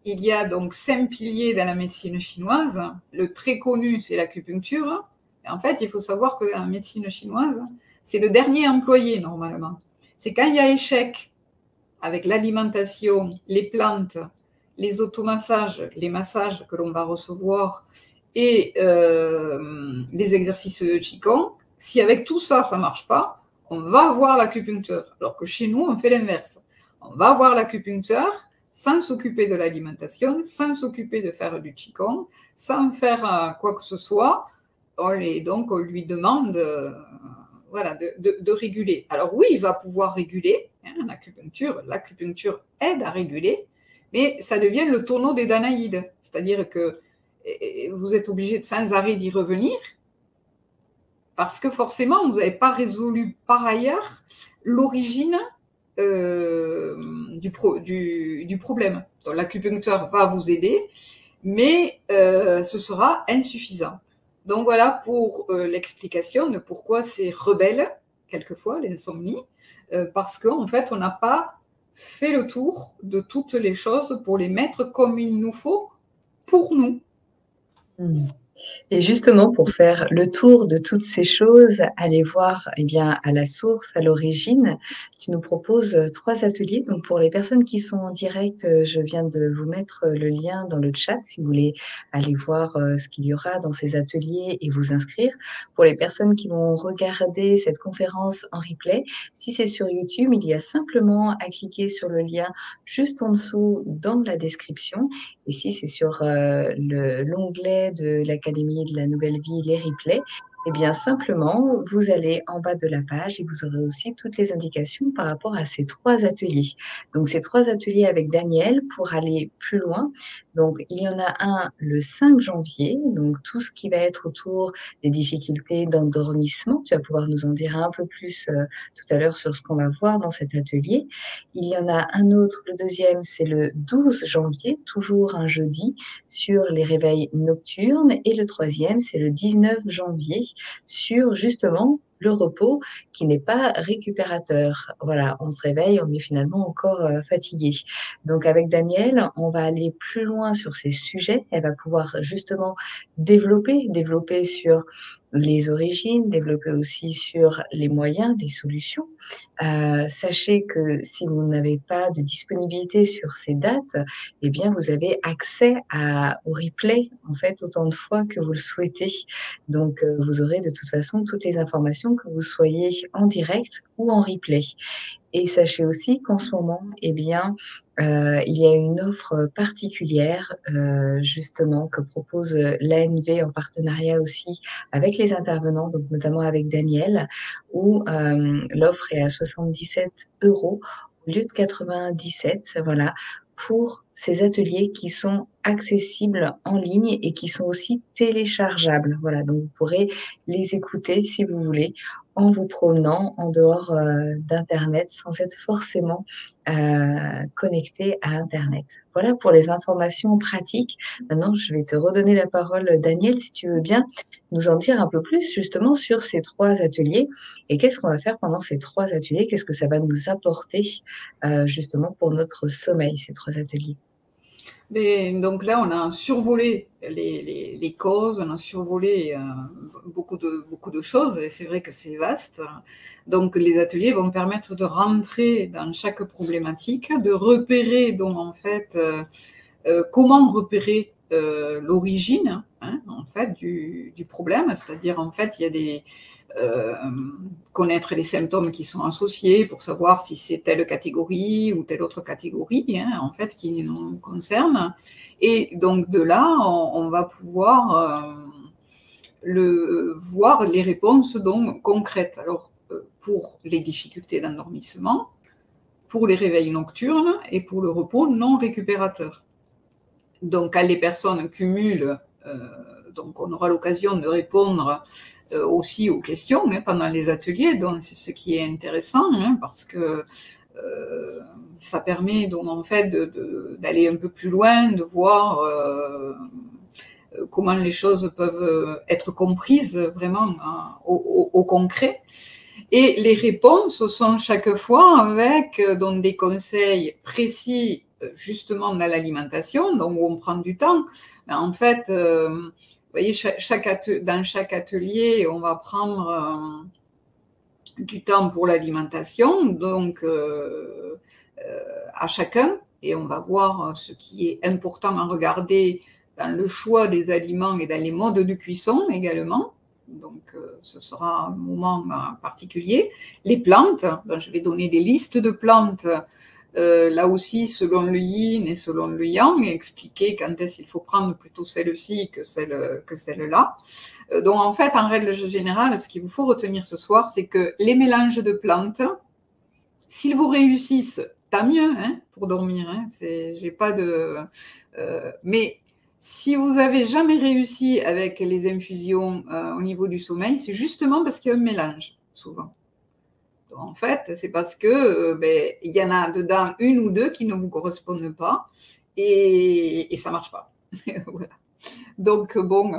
[SPEAKER 2] il y a donc 5 piliers dans la médecine chinoise. Le très connu, c'est l'acupuncture. En fait, il faut savoir que dans la médecine chinoise, c'est le dernier employé normalement. C'est quand il y a échec avec l'alimentation, les plantes, les automassages, les massages que l'on va recevoir et les exercices de Qigong. Si avec tout ça, ça ne marche pas, on va voir l'acupuncteur. Alors que chez nous, on fait l'inverse. On va voir l'acupuncteur sans s'occuper de l'alimentation, sans s'occuper de faire du qigong, sans faire quoi que ce soit. Donc, on lui demande voilà, de réguler. Alors oui, il va pouvoir réguler, hein, l'acupuncture aide à réguler, mais ça devient le tonneau des Danaïdes, c'est-à-dire que vous êtes obligé de sans arrêt d'y revenir, parce que forcément, vous n'avez pas résolu par ailleurs l'origine du problème. Donc l'acupuncteur va vous aider, mais ce sera insuffisant. Donc voilà pour l'explication de pourquoi c'est rebelle, quelquefois, l'insomnie, parce qu'en fait, on n'a pas fait le tour de toutes les choses pour les mettre comme il nous faut pour nous.
[SPEAKER 1] Et justement, pour faire le tour de toutes ces choses, aller voir, eh bien, à la source, à l'origine, tu nous proposes 3 ateliers. Donc, pour les personnes qui sont en direct, je viens de vous mettre le lien dans le chat si vous voulez aller voir ce qu'il y aura dans ces ateliers et vous inscrire. Pour les personnes qui vont regarder cette conférence en replay, si c'est sur YouTube, il y a simplement à cliquer sur le lien juste en dessous dans la description. Et si c'est sur l'onglet de l'Académie de la Nouvelle Vie, les replays, eh bien simplement, vous allez en bas de la page et vous aurez aussi toutes les indications par rapport à ces 3 ateliers. Donc ces 3 ateliers avec Daniel pour aller plus loin. Donc il y en a un le 5 janvier, donc tout ce qui va être autour des difficultés d'endormissement. Tu vas pouvoir nous en dire un peu plus tout à l'heure sur ce qu'on va voir dans cet atelier. Il y en a un autre, le deuxième, c'est le 12 janvier, toujours un jeudi, sur les réveils nocturnes. Et le troisième, c'est le 19 janvier, sur justement le repos qui n'est pas récupérateur. Voilà, on se réveille, on est finalement encore fatigué. Donc avec Daniel, on va aller plus loin sur ces sujets. Elle va pouvoir justement développer sur les origines, développer aussi sur les moyens, les solutions. Sachez que si vous n'avez pas de disponibilité sur ces dates, eh bien, vous avez accès au replay, en fait, autant de fois que vous le souhaitez. Donc, vous aurez de toute façon toutes les informations, que vous soyez en direct ou en replay. Et sachez aussi qu'en ce moment, eh bien, il y a une offre particulière, justement, que propose l'ANV en partenariat aussi avec les intervenants, donc notamment avec Daniel, où l'offre est à 77 € au lieu de 97, voilà, pour ces ateliers qui sont accessibles en ligne et qui sont aussi téléchargeables. Voilà, donc vous pourrez les écouter si vous voulez en vous promenant en dehors d'Internet sans être forcément connecté à Internet. Voilà pour les informations pratiques. Maintenant, je vais te redonner la parole, Daniel, si tu veux bien nous en dire un peu plus justement sur ces 3 ateliers et qu'est-ce qu'on va faire pendant ces 3 ateliers? Qu'est-ce que ça va nous apporter justement pour notre sommeil, ces 3 ateliers?
[SPEAKER 2] Mais donc là, on a survolé les causes, on a survolé beaucoup de choses, et c'est vrai que c'est vaste. Donc les ateliers vont permettre de rentrer dans chaque problématique, de repérer donc en fait comment repérer l'origine hein, en fait du problème, c'est-à-dire en fait il y a des connaître les symptômes qui sont associés pour savoir si c'est telle catégorie ou telle autre catégorie, hein, en fait, qui nous concerne. Et donc, de là, on va pouvoir voir les réponses donc, concrètes. Alors, pour les difficultés d'endormissement, pour les réveils nocturnes et pour le repos non récupérateur. Donc, quand les personnes cumulent, donc on aura l'occasion de répondre aussi aux questions hein, pendant les ateliers, donc c'est ce qui est intéressant hein, parce que ça permet donc en fait d'aller un peu plus loin, de voir comment les choses peuvent être comprises vraiment au concret. Et les réponses sont chaque fois avec donc, des conseils précis justement dans l'alimentation, donc où on prend du temps. Mais en fait, vous voyez, dans chaque atelier, on va prendre du temps pour l'alimentation, donc à chacun, et on va voir ce qui est important à regarder dans le choix des aliments et dans les modes de cuisson également. Donc, ce sera un moment particulier. Les plantes, donc je vais donner des listes de plantes Là aussi, selon le yin et selon le yang, expliquer quand est-ce qu'il faut prendre plutôt celle-ci que celle-là. Donc en fait, en règle générale, ce qu'il vous faut retenir ce soir, c'est que les mélanges de plantes, s'ils vous réussissent, tant mieux hein, pour dormir. Hein, j'ai pas de, mais si vous avez jamais réussi avec les infusions au niveau du sommeil, c'est justement parce qu'il y a un mélange, souvent. Donc, en fait, c'est parce que il y en a dedans une ou deux qui ne vous correspondent pas et ça marche pas. Voilà. Donc bon,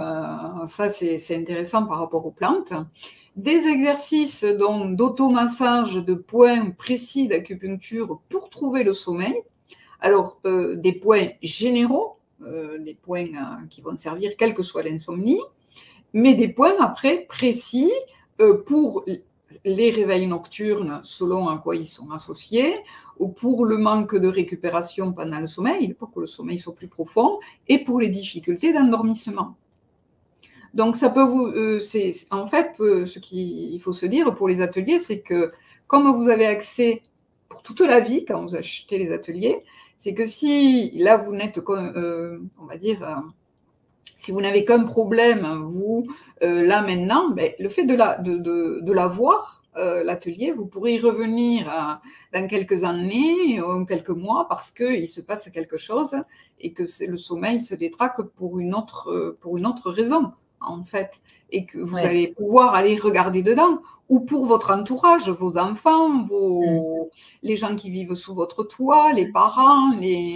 [SPEAKER 2] ça c'est intéressant par rapport aux plantes. Des exercices d'automassage de points précis d'acupuncture pour trouver le sommeil. Alors, des points généraux, des points qui vont servir quelle que soit l'insomnie, mais des points après précis pour les réveils nocturnes selon à quoi ils sont associés, ou pour le manque de récupération pendant le sommeil, pour que le sommeil soit plus profond, et pour les difficultés d'endormissement. Donc ça peut vous, en fait, ce qu'il faut se dire pour les ateliers, c'est que comme vous avez accès pour toute la vie quand vous achetez les ateliers, c'est que si là vous n'êtes, on va dire, si vous n'avez qu'un problème, vous, là maintenant, le fait de l'avoir, l'atelier, vous pourrez y revenir dans quelques années ou quelques mois parce qu'il se passe quelque chose et que le sommeil se détraque pour une autre raison, en fait. Et que vous allez pouvoir aller regarder dedans. Ou pour votre entourage, vos enfants, les gens qui vivent sous votre toit, les parents,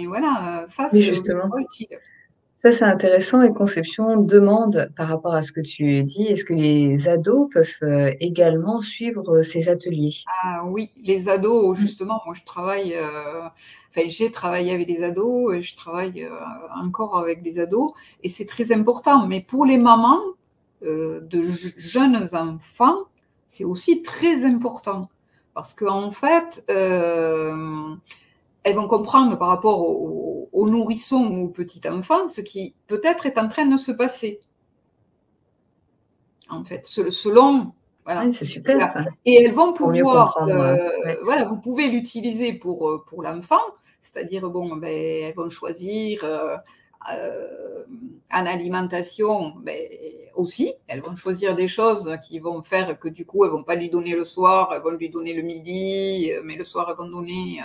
[SPEAKER 2] voilà, ça c'est utile.
[SPEAKER 1] Ça, c'est intéressant et Conception demande par rapport à ce que tu dis, est-ce que les ados peuvent également suivre ces ateliers?
[SPEAKER 2] Ah oui, les ados, justement, moi je travaille, enfin j'ai travaillé avec des ados et je travaille encore avec des ados et c'est très important. Mais pour les mamans de jeunes enfants, c'est aussi très important parce qu'en fait, elles vont comprendre par rapport aux nourrissons ou aux petits enfants ce qui peut-être est en train de se passer. En fait, selon, voilà.
[SPEAKER 1] Oui, c'est super ça.
[SPEAKER 2] Et elles vont
[SPEAKER 1] Pour mieux
[SPEAKER 2] pouvoir,
[SPEAKER 1] comprendre.
[SPEAKER 2] voilà, vous pouvez l'utiliser pour l'enfant, c'est-à-dire, bon, elles vont choisir en alimentation, aussi, elles vont choisir des choses qui vont faire que du coup, elles vont pas lui donner le soir, elles vont lui donner le midi, mais le soir, elles vont donner,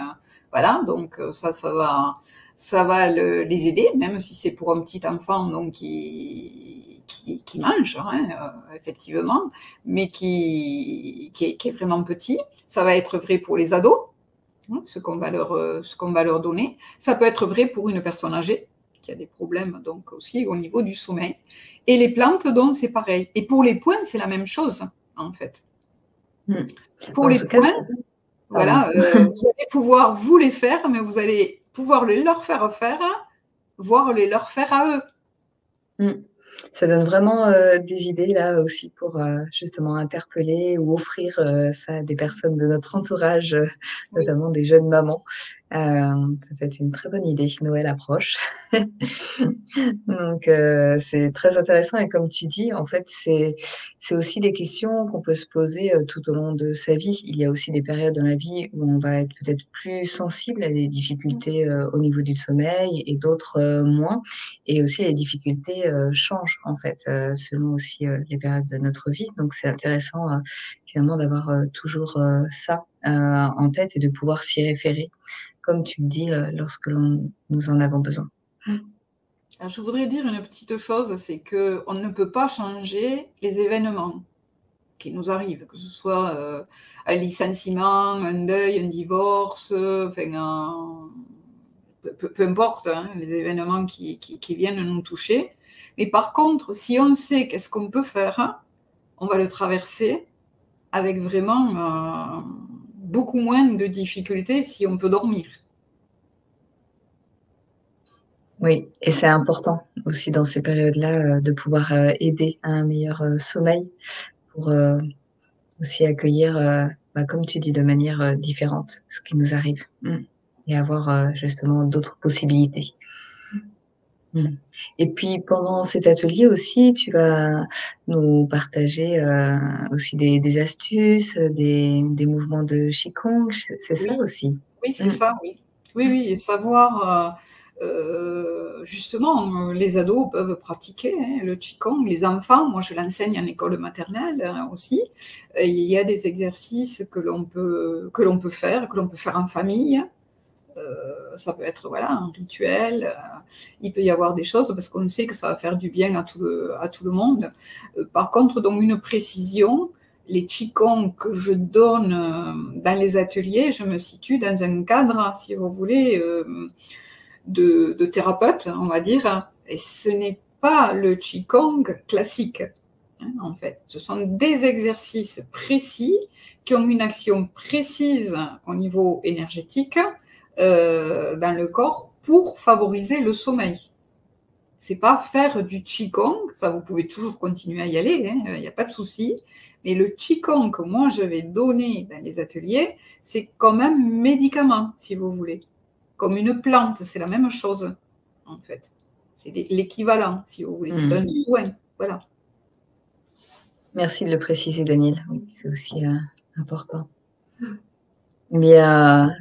[SPEAKER 2] voilà, donc ça va les aider, même si c'est pour un petit enfant donc qui mange, hein, effectivement, mais qui est vraiment petit. Ça va être vrai pour les ados, hein, ce qu'on va leur donner. Ça peut être vrai pour une personne âgée qui a des problèmes donc aussi au niveau du sommeil. Et les plantes, donc, c'est pareil. Et pour les points, c'est la même chose, en fait. Pour les points, voilà, vous allez pouvoir vous les faire, mais vous allez pouvoir leur faire faire, voire leur faire à eux.
[SPEAKER 1] Ça donne vraiment des idées là aussi pour justement interpeller ou offrir ça à des personnes de notre entourage, notamment des jeunes mamans. Ça peut être une très bonne idée. Noël approche. Donc c'est très intéressant et comme tu dis, en fait, c'est aussi des questions qu'on peut se poser tout au long de sa vie. Il y a aussi des périodes dans la vie où on va être peut-être plus sensible à des difficultés au niveau du sommeil et d'autres moins. Et aussi les difficultés changent en fait selon aussi les périodes de notre vie. Donc c'est intéressant finalement d'avoir toujours ça en tête et de pouvoir s'y référer, comme tu le dis, lorsque nous en avons besoin.
[SPEAKER 2] Alors, je voudrais dire une petite chose, c'est qu'on ne peut pas changer les événements qui nous arrivent, que ce soit un licenciement, un deuil, un divorce, enfin, peu importe, hein, les événements qui viennent nous toucher. Mais par contre, si on sait qu'est-ce qu'on peut faire, on va le traverser avec vraiment beaucoup moins de difficultés si on peut dormir.
[SPEAKER 1] Oui, et c'est important aussi dans ces périodes-là de pouvoir aider à un meilleur sommeil pour aussi accueillir, comme tu dis, de manière différente ce qui nous arrive et avoir justement d'autres possibilités. Et puis pendant cet atelier aussi, tu vas nous partager aussi des astuces, des mouvements de Qigong, c'est ça
[SPEAKER 2] Oui.
[SPEAKER 1] aussi?
[SPEAKER 2] Oui, c'est ça, oui. Oui, oui, et savoir, justement, les ados peuvent pratiquer, hein, le qigong, les enfants, moi je l'enseigne en école maternelle, aussi. Il y a des exercices que l'on peut faire en famille. Ça peut être, voilà, un rituel, il peut y avoir des choses parce qu'on sait que ça va faire du bien à tout le monde. Par contre, donc une précision, les qigong que je donne, dans les ateliers, je me situe dans un cadre, si vous voulez, de thérapeute, on va dire, et ce n'est pas le qigong classique, hein, en fait. Ce sont des exercices précis qui ont une action précise au niveau énergétique, dans le corps pour favoriser le sommeil. C'est pas faire du qigong, ça vous pouvez toujours continuer à y aller, hein, il n'y a pas de souci. Mais le qigong que moi je vais donner dans les ateliers, c'est comme un médicament, si vous voulez. Comme une plante, c'est la même chose, en fait. C'est l'équivalent, si vous voulez. C'est un soin, voilà.
[SPEAKER 1] Merci de le préciser, Daniel. Oui, c'est aussi important. Mais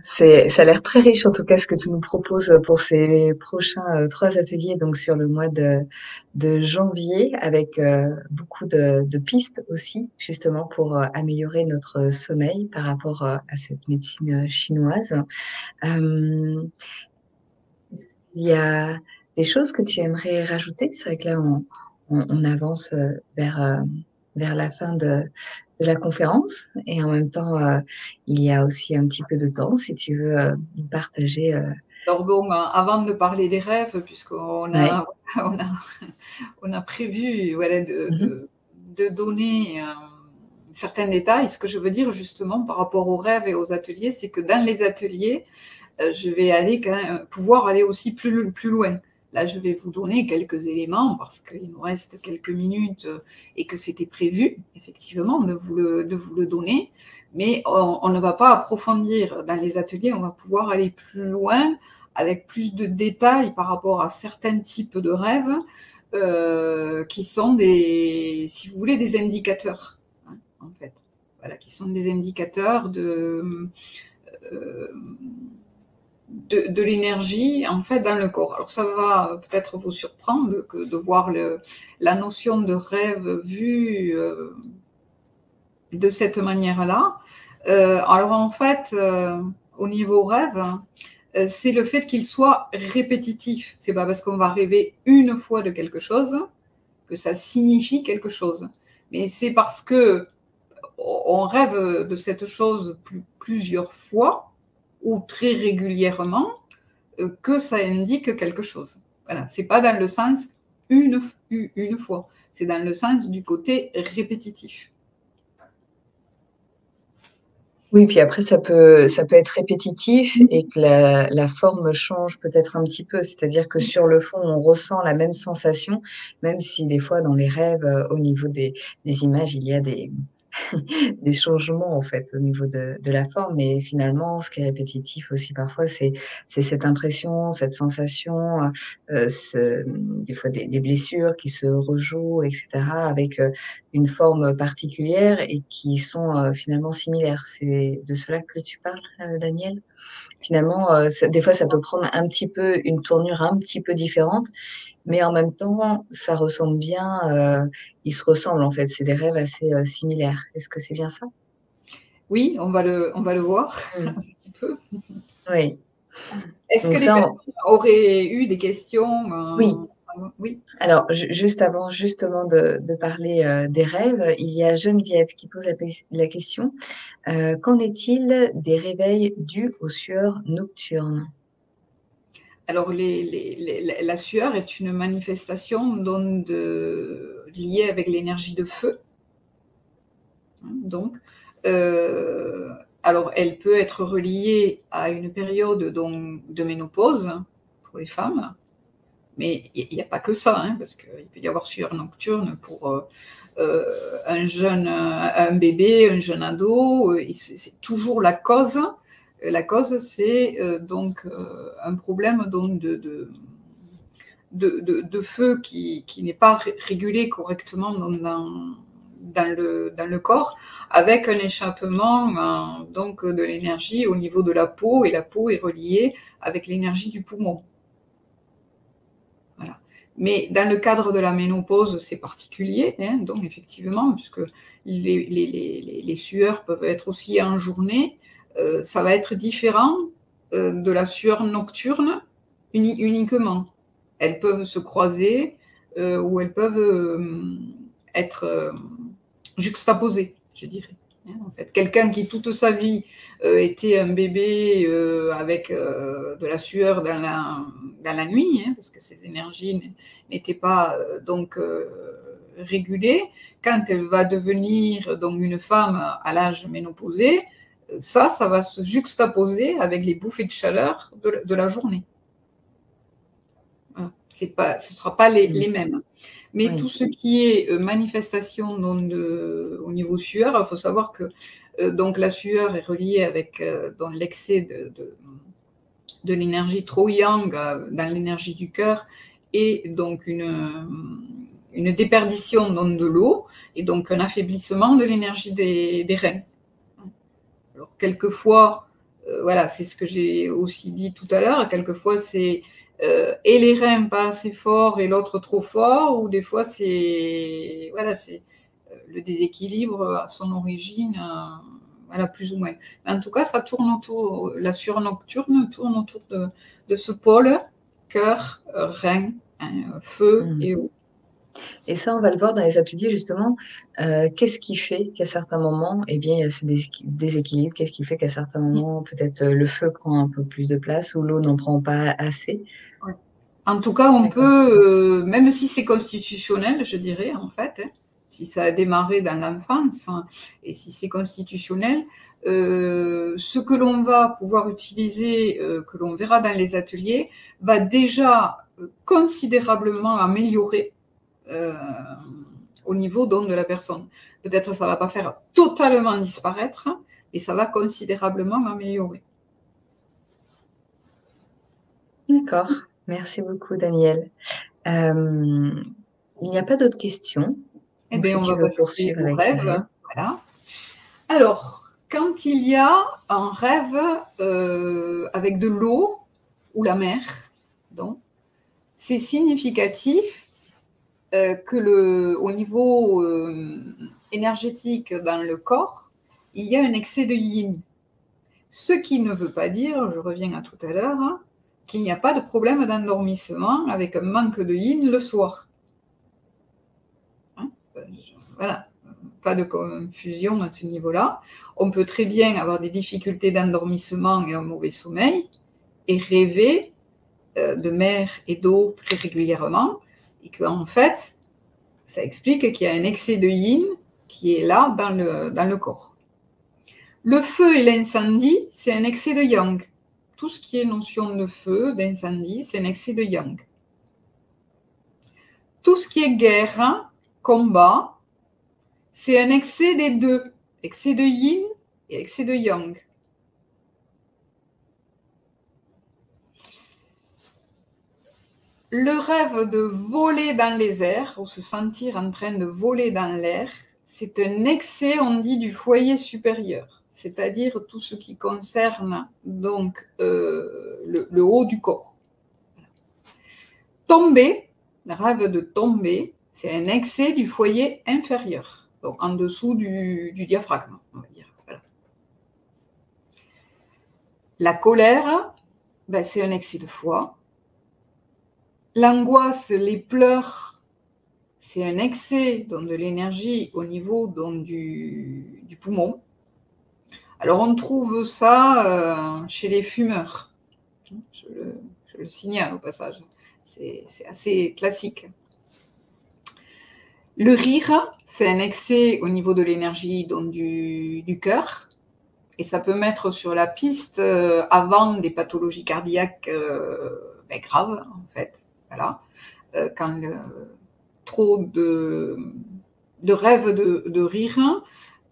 [SPEAKER 1] ça a l'air très riche en tout cas ce que tu nous proposes pour ces prochains 3 ateliers donc sur le mois de janvier avec beaucoup de pistes aussi justement pour améliorer notre sommeil par rapport à cette médecine chinoise. Est-ce qu'il y a des choses que tu aimerais rajouter? C'est vrai que là on avance vers la fin de la conférence et en même temps, il y a aussi un petit peu de temps si tu veux, nous partager,
[SPEAKER 2] Alors bon, avant de parler des rêves, puisqu'on
[SPEAKER 1] ouais.
[SPEAKER 2] a, on a, on a prévu, voilà,
[SPEAKER 1] Mmh.
[SPEAKER 2] de donner certains détails, ce que je veux dire justement par rapport aux rêves et aux ateliers, c'est que dans les ateliers, je vais aller quand même, pouvoir aller aussi plus loin. Là, je vais vous donner quelques éléments parce qu'il nous reste quelques minutes et que c'était prévu, effectivement, de vous le donner. Mais on ne va pas approfondir dans les ateliers, on va pouvoir aller plus loin avec plus de détails par rapport à certains types de rêves qui sont des, si vous voulez, des indicateurs, hein, en fait. Voilà, qui sont des indicateurs euh, de l'énergie en fait dans le corps. Alors ça va peut-être vous surprendre que de voir la notion de rêve vue de cette manière-là. Alors en fait, au niveau rêve, c'est le fait qu'il soit répétitif. C'est pas parce qu'on va rêver une fois de quelque chose que ça signifie quelque chose. Mais c'est parce que on rêve de cette chose plusieurs fois ou très régulièrement que ça indique quelque chose. Voilà, c'est pas dans le sens une fois, c'est dans le sens du côté répétitif.
[SPEAKER 1] Oui, puis après ça peut être répétitif et que la forme change peut-être un petit peu. C'est-à-dire que sur le fond, on ressent la même sensation, même si des fois dans les rêves, au niveau des images, il y a des changements en fait au niveau de la forme, mais finalement, ce qui est répétitif aussi parfois, c'est cette impression, cette sensation, des fois des blessures qui se rejouent, et cetera, avec une forme particulière et qui sont finalement similaires. C'est de cela que tu parles, Daniel? Finalement, des fois, ça peut prendre un petit peu une tournure un petit peu différente, mais en même temps, ça ressemble bien, ils se ressemblent en fait. C'est des rêves assez similaires. Est-ce que c'est bien ça?
[SPEAKER 2] Oui, on va le voir un
[SPEAKER 1] Mmh.
[SPEAKER 2] petit peu.
[SPEAKER 1] Oui.
[SPEAKER 2] Est-ce que
[SPEAKER 1] Donc
[SPEAKER 2] les
[SPEAKER 1] ça,
[SPEAKER 2] personnes auraient eu des questions
[SPEAKER 1] oui.
[SPEAKER 2] Oui.
[SPEAKER 1] Alors, juste avant justement de parler des rêves, il y a Geneviève qui pose la question. Qu'en est-il des réveils dus aux sueurs nocturnes?
[SPEAKER 2] Alors, la sueur est une manifestation d'onde liée avec l'énergie de feu. Donc, euh, alors, elle peut être reliée à une période de ménopause pour les femmes, mais il n'y a pas que ça, hein, parce qu'il peut y avoir sueur nocturne pour un bébé, un jeune ado. C'est toujours la cause. La cause, c'est donc un problème donc, de feu qui n'est pas régulé correctement dans le corps, avec un échappement donc de l'énergie au niveau de la peau, et la peau est reliée avec l'énergie du poumon. Voilà. Mais dans le cadre de la ménopause, c'est particulier, hein, donc effectivement, puisque les sueurs peuvent être aussi en journée, ça va être différent de la sueur nocturne uniquement. Elles peuvent se croiser ou elles peuvent être juxtaposées, je dirais. En fait, quelqu'un qui toute sa vie était un bébé avec de la sueur dans la nuit, hein, parce que ses énergies n'étaient pas donc régulées, quand elle va devenir donc une femme à l'âge ménopausé, ça va se juxtaposer avec les bouffées de chaleur de la journée. Voilà. Ce ne sera pas les mêmes. Mais tout ce qui est manifestation au niveau sueur, il faut savoir que donc la sueur est reliée avec l'excès de l'énergie trop yang dans l'énergie du cœur, et donc une déperdition de l'eau, et donc un affaiblissement de l'énergie des reins. Alors quelquefois, voilà, c'est ce que j'ai aussi dit tout à l'heure, quelquefois c'est et les reins pas assez forts et l'autre trop fort, ou des fois c'est le déséquilibre à son origine, voilà, plus ou moins. Mais en tout cas, ça tourne autour, la sueur nocturne tourne autour de ce pôle cœur, rein, feu et eau.
[SPEAKER 1] Et ça, on va le voir dans les ateliers, justement. Qu'est-ce qui fait qu'à certains moments, eh bien, il y a ce déséquilibre? Qu'est-ce qui fait qu'à certains moments, peut-être le feu prend un peu plus de place ou l'eau n'en prend pas assez?
[SPEAKER 2] Ouais. En tout cas, on peut, même si c'est constitutionnel, je dirais, en fait, hein, si ça a démarré dans l'enfance, hein, et si c'est constitutionnel, ce que l'on va pouvoir utiliser, que l'on verra dans les ateliers, va déjà considérablement améliorer au niveau donc de la personne. Peut-être ça ne va pas faire totalement disparaître, mais ça va considérablement améliorer.
[SPEAKER 1] D'accord. Merci beaucoup, Danielle. Il n'y a pas d'autres questions.
[SPEAKER 2] Eh
[SPEAKER 1] Donc,
[SPEAKER 2] bien,
[SPEAKER 1] si
[SPEAKER 2] on
[SPEAKER 1] tu
[SPEAKER 2] va
[SPEAKER 1] veux
[SPEAKER 2] passer
[SPEAKER 1] poursuivre
[SPEAKER 2] au
[SPEAKER 1] avec
[SPEAKER 2] rêve.
[SPEAKER 1] Cyril.
[SPEAKER 2] Voilà. Alors, quand il y a un rêve avec de l'eau ou la mer, donc, c'est significatif que au niveau énergétique dans le corps, il y a un excès de yin. Ce qui ne veut pas dire, je reviens à tout à l'heure, hein, qu'il n'y a pas de problème d'endormissement avec un manque de yin le soir. Hein, voilà, pas de confusion à ce niveau-là. On peut très bien avoir des difficultés d'endormissement et un mauvais sommeil et rêver de mer et d'eau très régulièrement, et qu'en fait, ça explique qu'il y a un excès de yin qui est là dans le corps. Le feu et l'incendie, c'est un excès de yang. Tout ce qui est notion de feu, d'incendie, c'est un excès de yang. Tout ce qui est guerre, combat, c'est un excès des deux, excès de yin et excès de yang. Le rêve de voler dans les airs, ou se sentir en train de voler dans l'air, c'est un excès, on dit, du foyer supérieur, c'est-à-dire tout ce qui concerne donc le haut du corps. Tomber, le rêve de tomber, c'est un excès du foyer inférieur, donc en dessous du diaphragme, on va dire. Voilà. La colère, ben, c'est un excès de foi. L'angoisse, les pleurs, c'est un excès donc, de l'énergie au niveau donc, du poumon. Alors on trouve ça chez les fumeurs. Je le signale au passage. C'est assez classique. Le rire, c'est un excès au niveau de l'énergie donc, du cœur. Et ça peut mettre sur la piste avant des pathologies cardiaques ben, graves, en fait. Voilà. Quand trop de rêves de rire,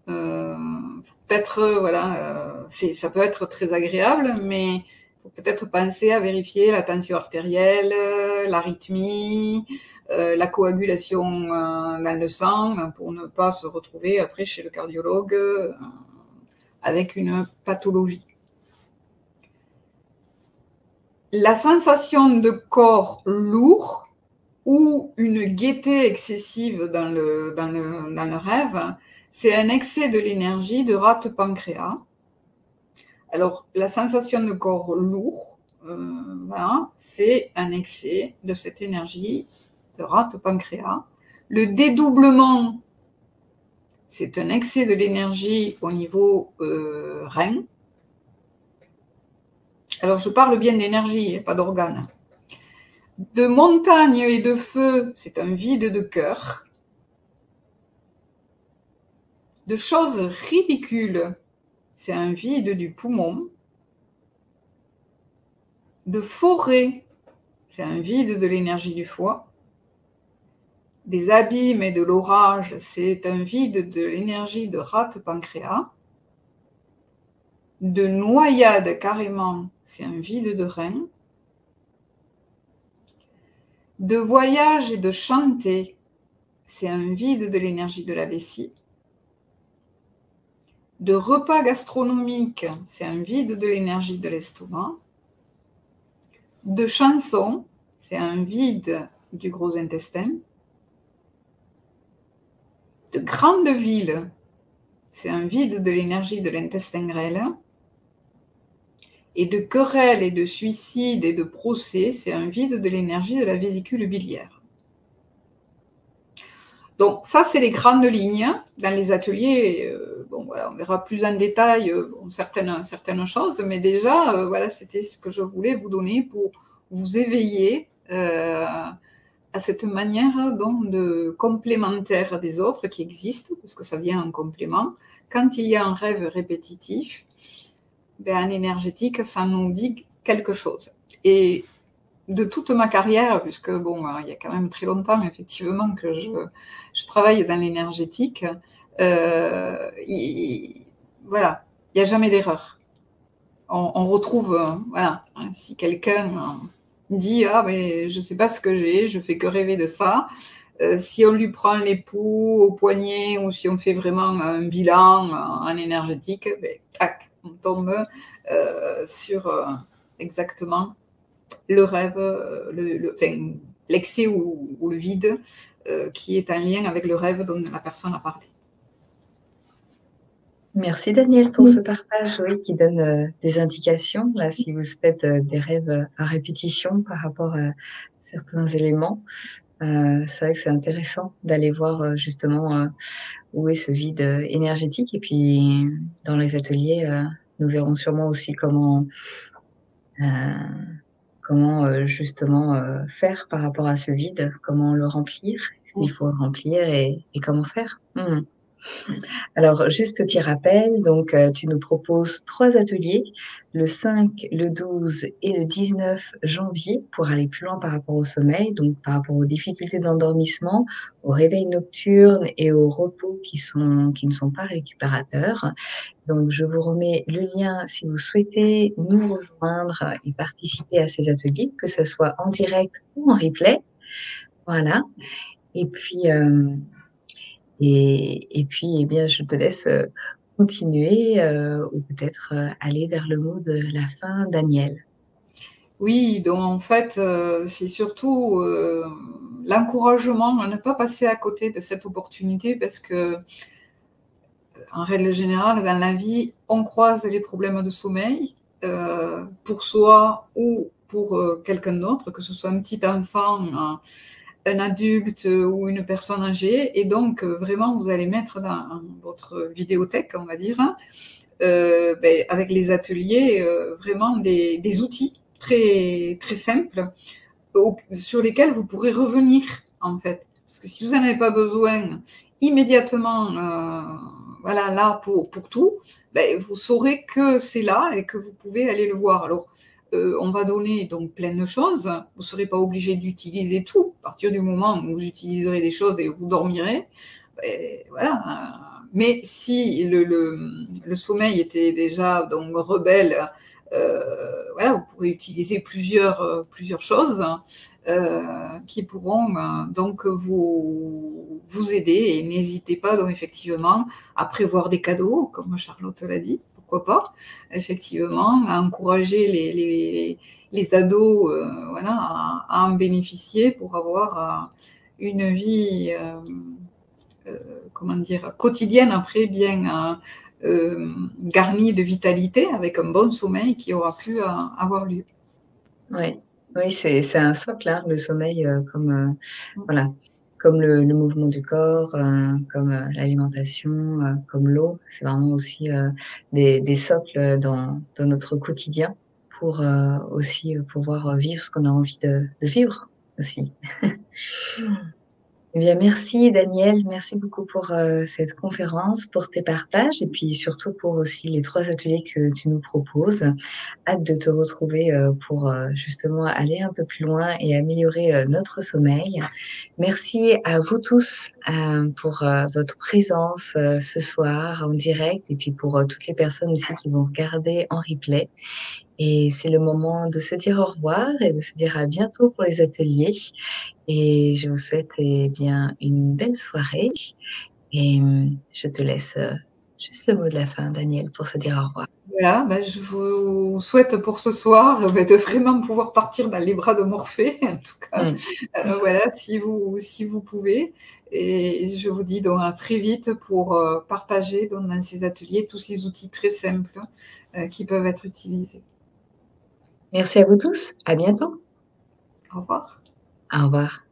[SPEAKER 2] peut-être, voilà, ça peut être très agréable, mais il faut peut-être penser à vérifier la tension artérielle, l'arythmie, la coagulation dans le sang pour ne pas se retrouver après chez le cardiologue avec une pathologie. La sensation de corps lourd ou une gaieté excessive dans le rêve, c'est un excès de l'énergie de rate-pancréas. Alors, la sensation de corps lourd, voilà, c'est un excès de cette énergie de rate-pancréas. Le dédoublement, c'est un excès de l'énergie au niveau rein. Alors, je parle bien d'énergie, pas d'organes. De montagne et de feu, c'est un vide de cœur. De choses ridicules, c'est un vide du poumon. De forêt, c'est un vide de l'énergie du foie. Des abîmes et de l'orage, c'est un vide de l'énergie de rate-pancréas. De noyade, carrément, c'est un vide de rein. De voyage et de chanter, c'est un vide de l'énergie de la vessie. De repas gastronomiques, c'est un vide de l'énergie de l'estomac. De chansons, c'est un vide du gros intestin. De grandes villes, c'est un vide de l'énergie de l'intestin grêle. Et de querelles et de suicides et de procès, c'est un vide de l'énergie de la vésicule biliaire. Donc ça, c'est les grandes lignes. Dans les ateliers, bon, voilà, on verra plus en détail certaines choses, mais déjà, voilà, c'était ce que je voulais vous donner pour vous éveiller à cette manière donc, de complémentaire des autres qui existent, parce que ça vient en complément. Quand il y a un rêve répétitif, en énergétique, ça nous dit quelque chose. Et de toute ma carrière, puisque bon, il y a quand même très longtemps, effectivement, que je travaille dans l'énergétique, voilà, il n'y a jamais d'erreur. On retrouve, voilà, si quelqu'un dit « Ah, mais je ne sais pas ce que j'ai, je ne fais que rêver de ça », si on lui prend les pouls au poignet ou si on fait vraiment un bilan en énergétique, tac, on tombe sur exactement le rêve, l'excès ou le vide qui est en lien avec le rêve dont la personne a parlé.
[SPEAKER 1] Merci Daniel pour ce partage, oui, qui donne des indications, là, si vous faites des rêves à répétition par rapport à certains éléments. C'est vrai que c'est intéressant d'aller voir justement où est ce vide énergétique. Et puis, dans les ateliers, nous verrons sûrement aussi comment justement faire par rapport à ce vide, comment le remplir, ce qu'il faut remplir et comment faire. Alors, juste petit rappel, donc tu nous proposes 3 ateliers, le 5, le 12 et le 19 janvier pour aller plus loin par rapport au sommeil, donc par rapport aux difficultés d'endormissement, au réveil nocturne et au repos qui ne sont pas récupérateurs. Donc, je vous remets le lien si vous souhaitez nous rejoindre et participer à ces ateliers, que ce soit en direct ou en replay. Voilà. Et puis, eh bien, je te laisse continuer ou peut-être aller vers le mot de la fin, Daniel.
[SPEAKER 2] Oui, donc en fait, c'est surtout l'encouragement à ne pas passer à côté de cette opportunité parce que, en règle générale, dans la vie, on croise les problèmes de sommeil pour soi ou pour quelqu'un d'autre, que ce soit un petit enfant, un adulte ou une personne âgée. Et donc, vraiment, vous allez mettre dans votre vidéothèque, on va dire, avec les ateliers, vraiment des outils très, très simples sur lesquels vous pourrez revenir, en fait. Parce que si vous n'en avez pas besoin immédiatement, voilà, là, pour tout, vous saurez que c'est là et que vous pouvez aller le voir. Alors, on va donner donc plein de choses. Vous ne serez pas obligé d'utiliser tout. À partir du moment où vous utiliserez des choses et vous dormirez, voilà, Mais si le sommeil était déjà donc rebelle, voilà, vous pourrez utiliser plusieurs choses qui pourront donc vous aider. Et n'hésitez pas donc effectivement à prévoir des cadeaux, comme Charlotte l'a dit, pourquoi pas, effectivement, à encourager les ados voilà, à en bénéficier pour avoir une vie comment dire, quotidienne après bien garnie de vitalité avec un bon sommeil qui aura pu avoir lieu.
[SPEAKER 1] Ouais. Oui, c'est un socle, hein, le sommeil, comme,
[SPEAKER 2] Mm.
[SPEAKER 1] voilà, comme le mouvement du corps, comme, l'alimentation, comme l'eau. C'est vraiment aussi, des socles, dans notre quotidien pour, aussi, pouvoir, vivre ce qu'on a envie de vivre aussi. Eh bien, merci Daniel, merci beaucoup pour, cette conférence, pour tes partages et puis surtout pour aussi les 3 ateliers que tu nous proposes. Hâte de te retrouver, pour, justement aller un peu plus loin et améliorer, notre sommeil. Merci à vous tous, pour, votre présence, ce soir en direct et puis pour, toutes les personnes aussi qui vont regarder en replay. Et c'est le moment de se dire au revoir et de se dire à bientôt pour les ateliers. Et je vous souhaite, eh bien, une belle soirée et je te laisse, juste le mot de la fin, Daniel, pour se dire au revoir.
[SPEAKER 2] Voilà, ben, je vous souhaite pour ce soir de vraiment pouvoir partir dans les bras de Morphée, en tout cas,
[SPEAKER 1] Mmh.
[SPEAKER 2] voilà, si vous pouvez. Et je vous dis donc à très vite pour partager donc, dans ces ateliers tous ces outils très simples qui peuvent être utilisés.
[SPEAKER 1] Merci à vous tous, à bientôt.
[SPEAKER 2] Au revoir.
[SPEAKER 1] Au revoir.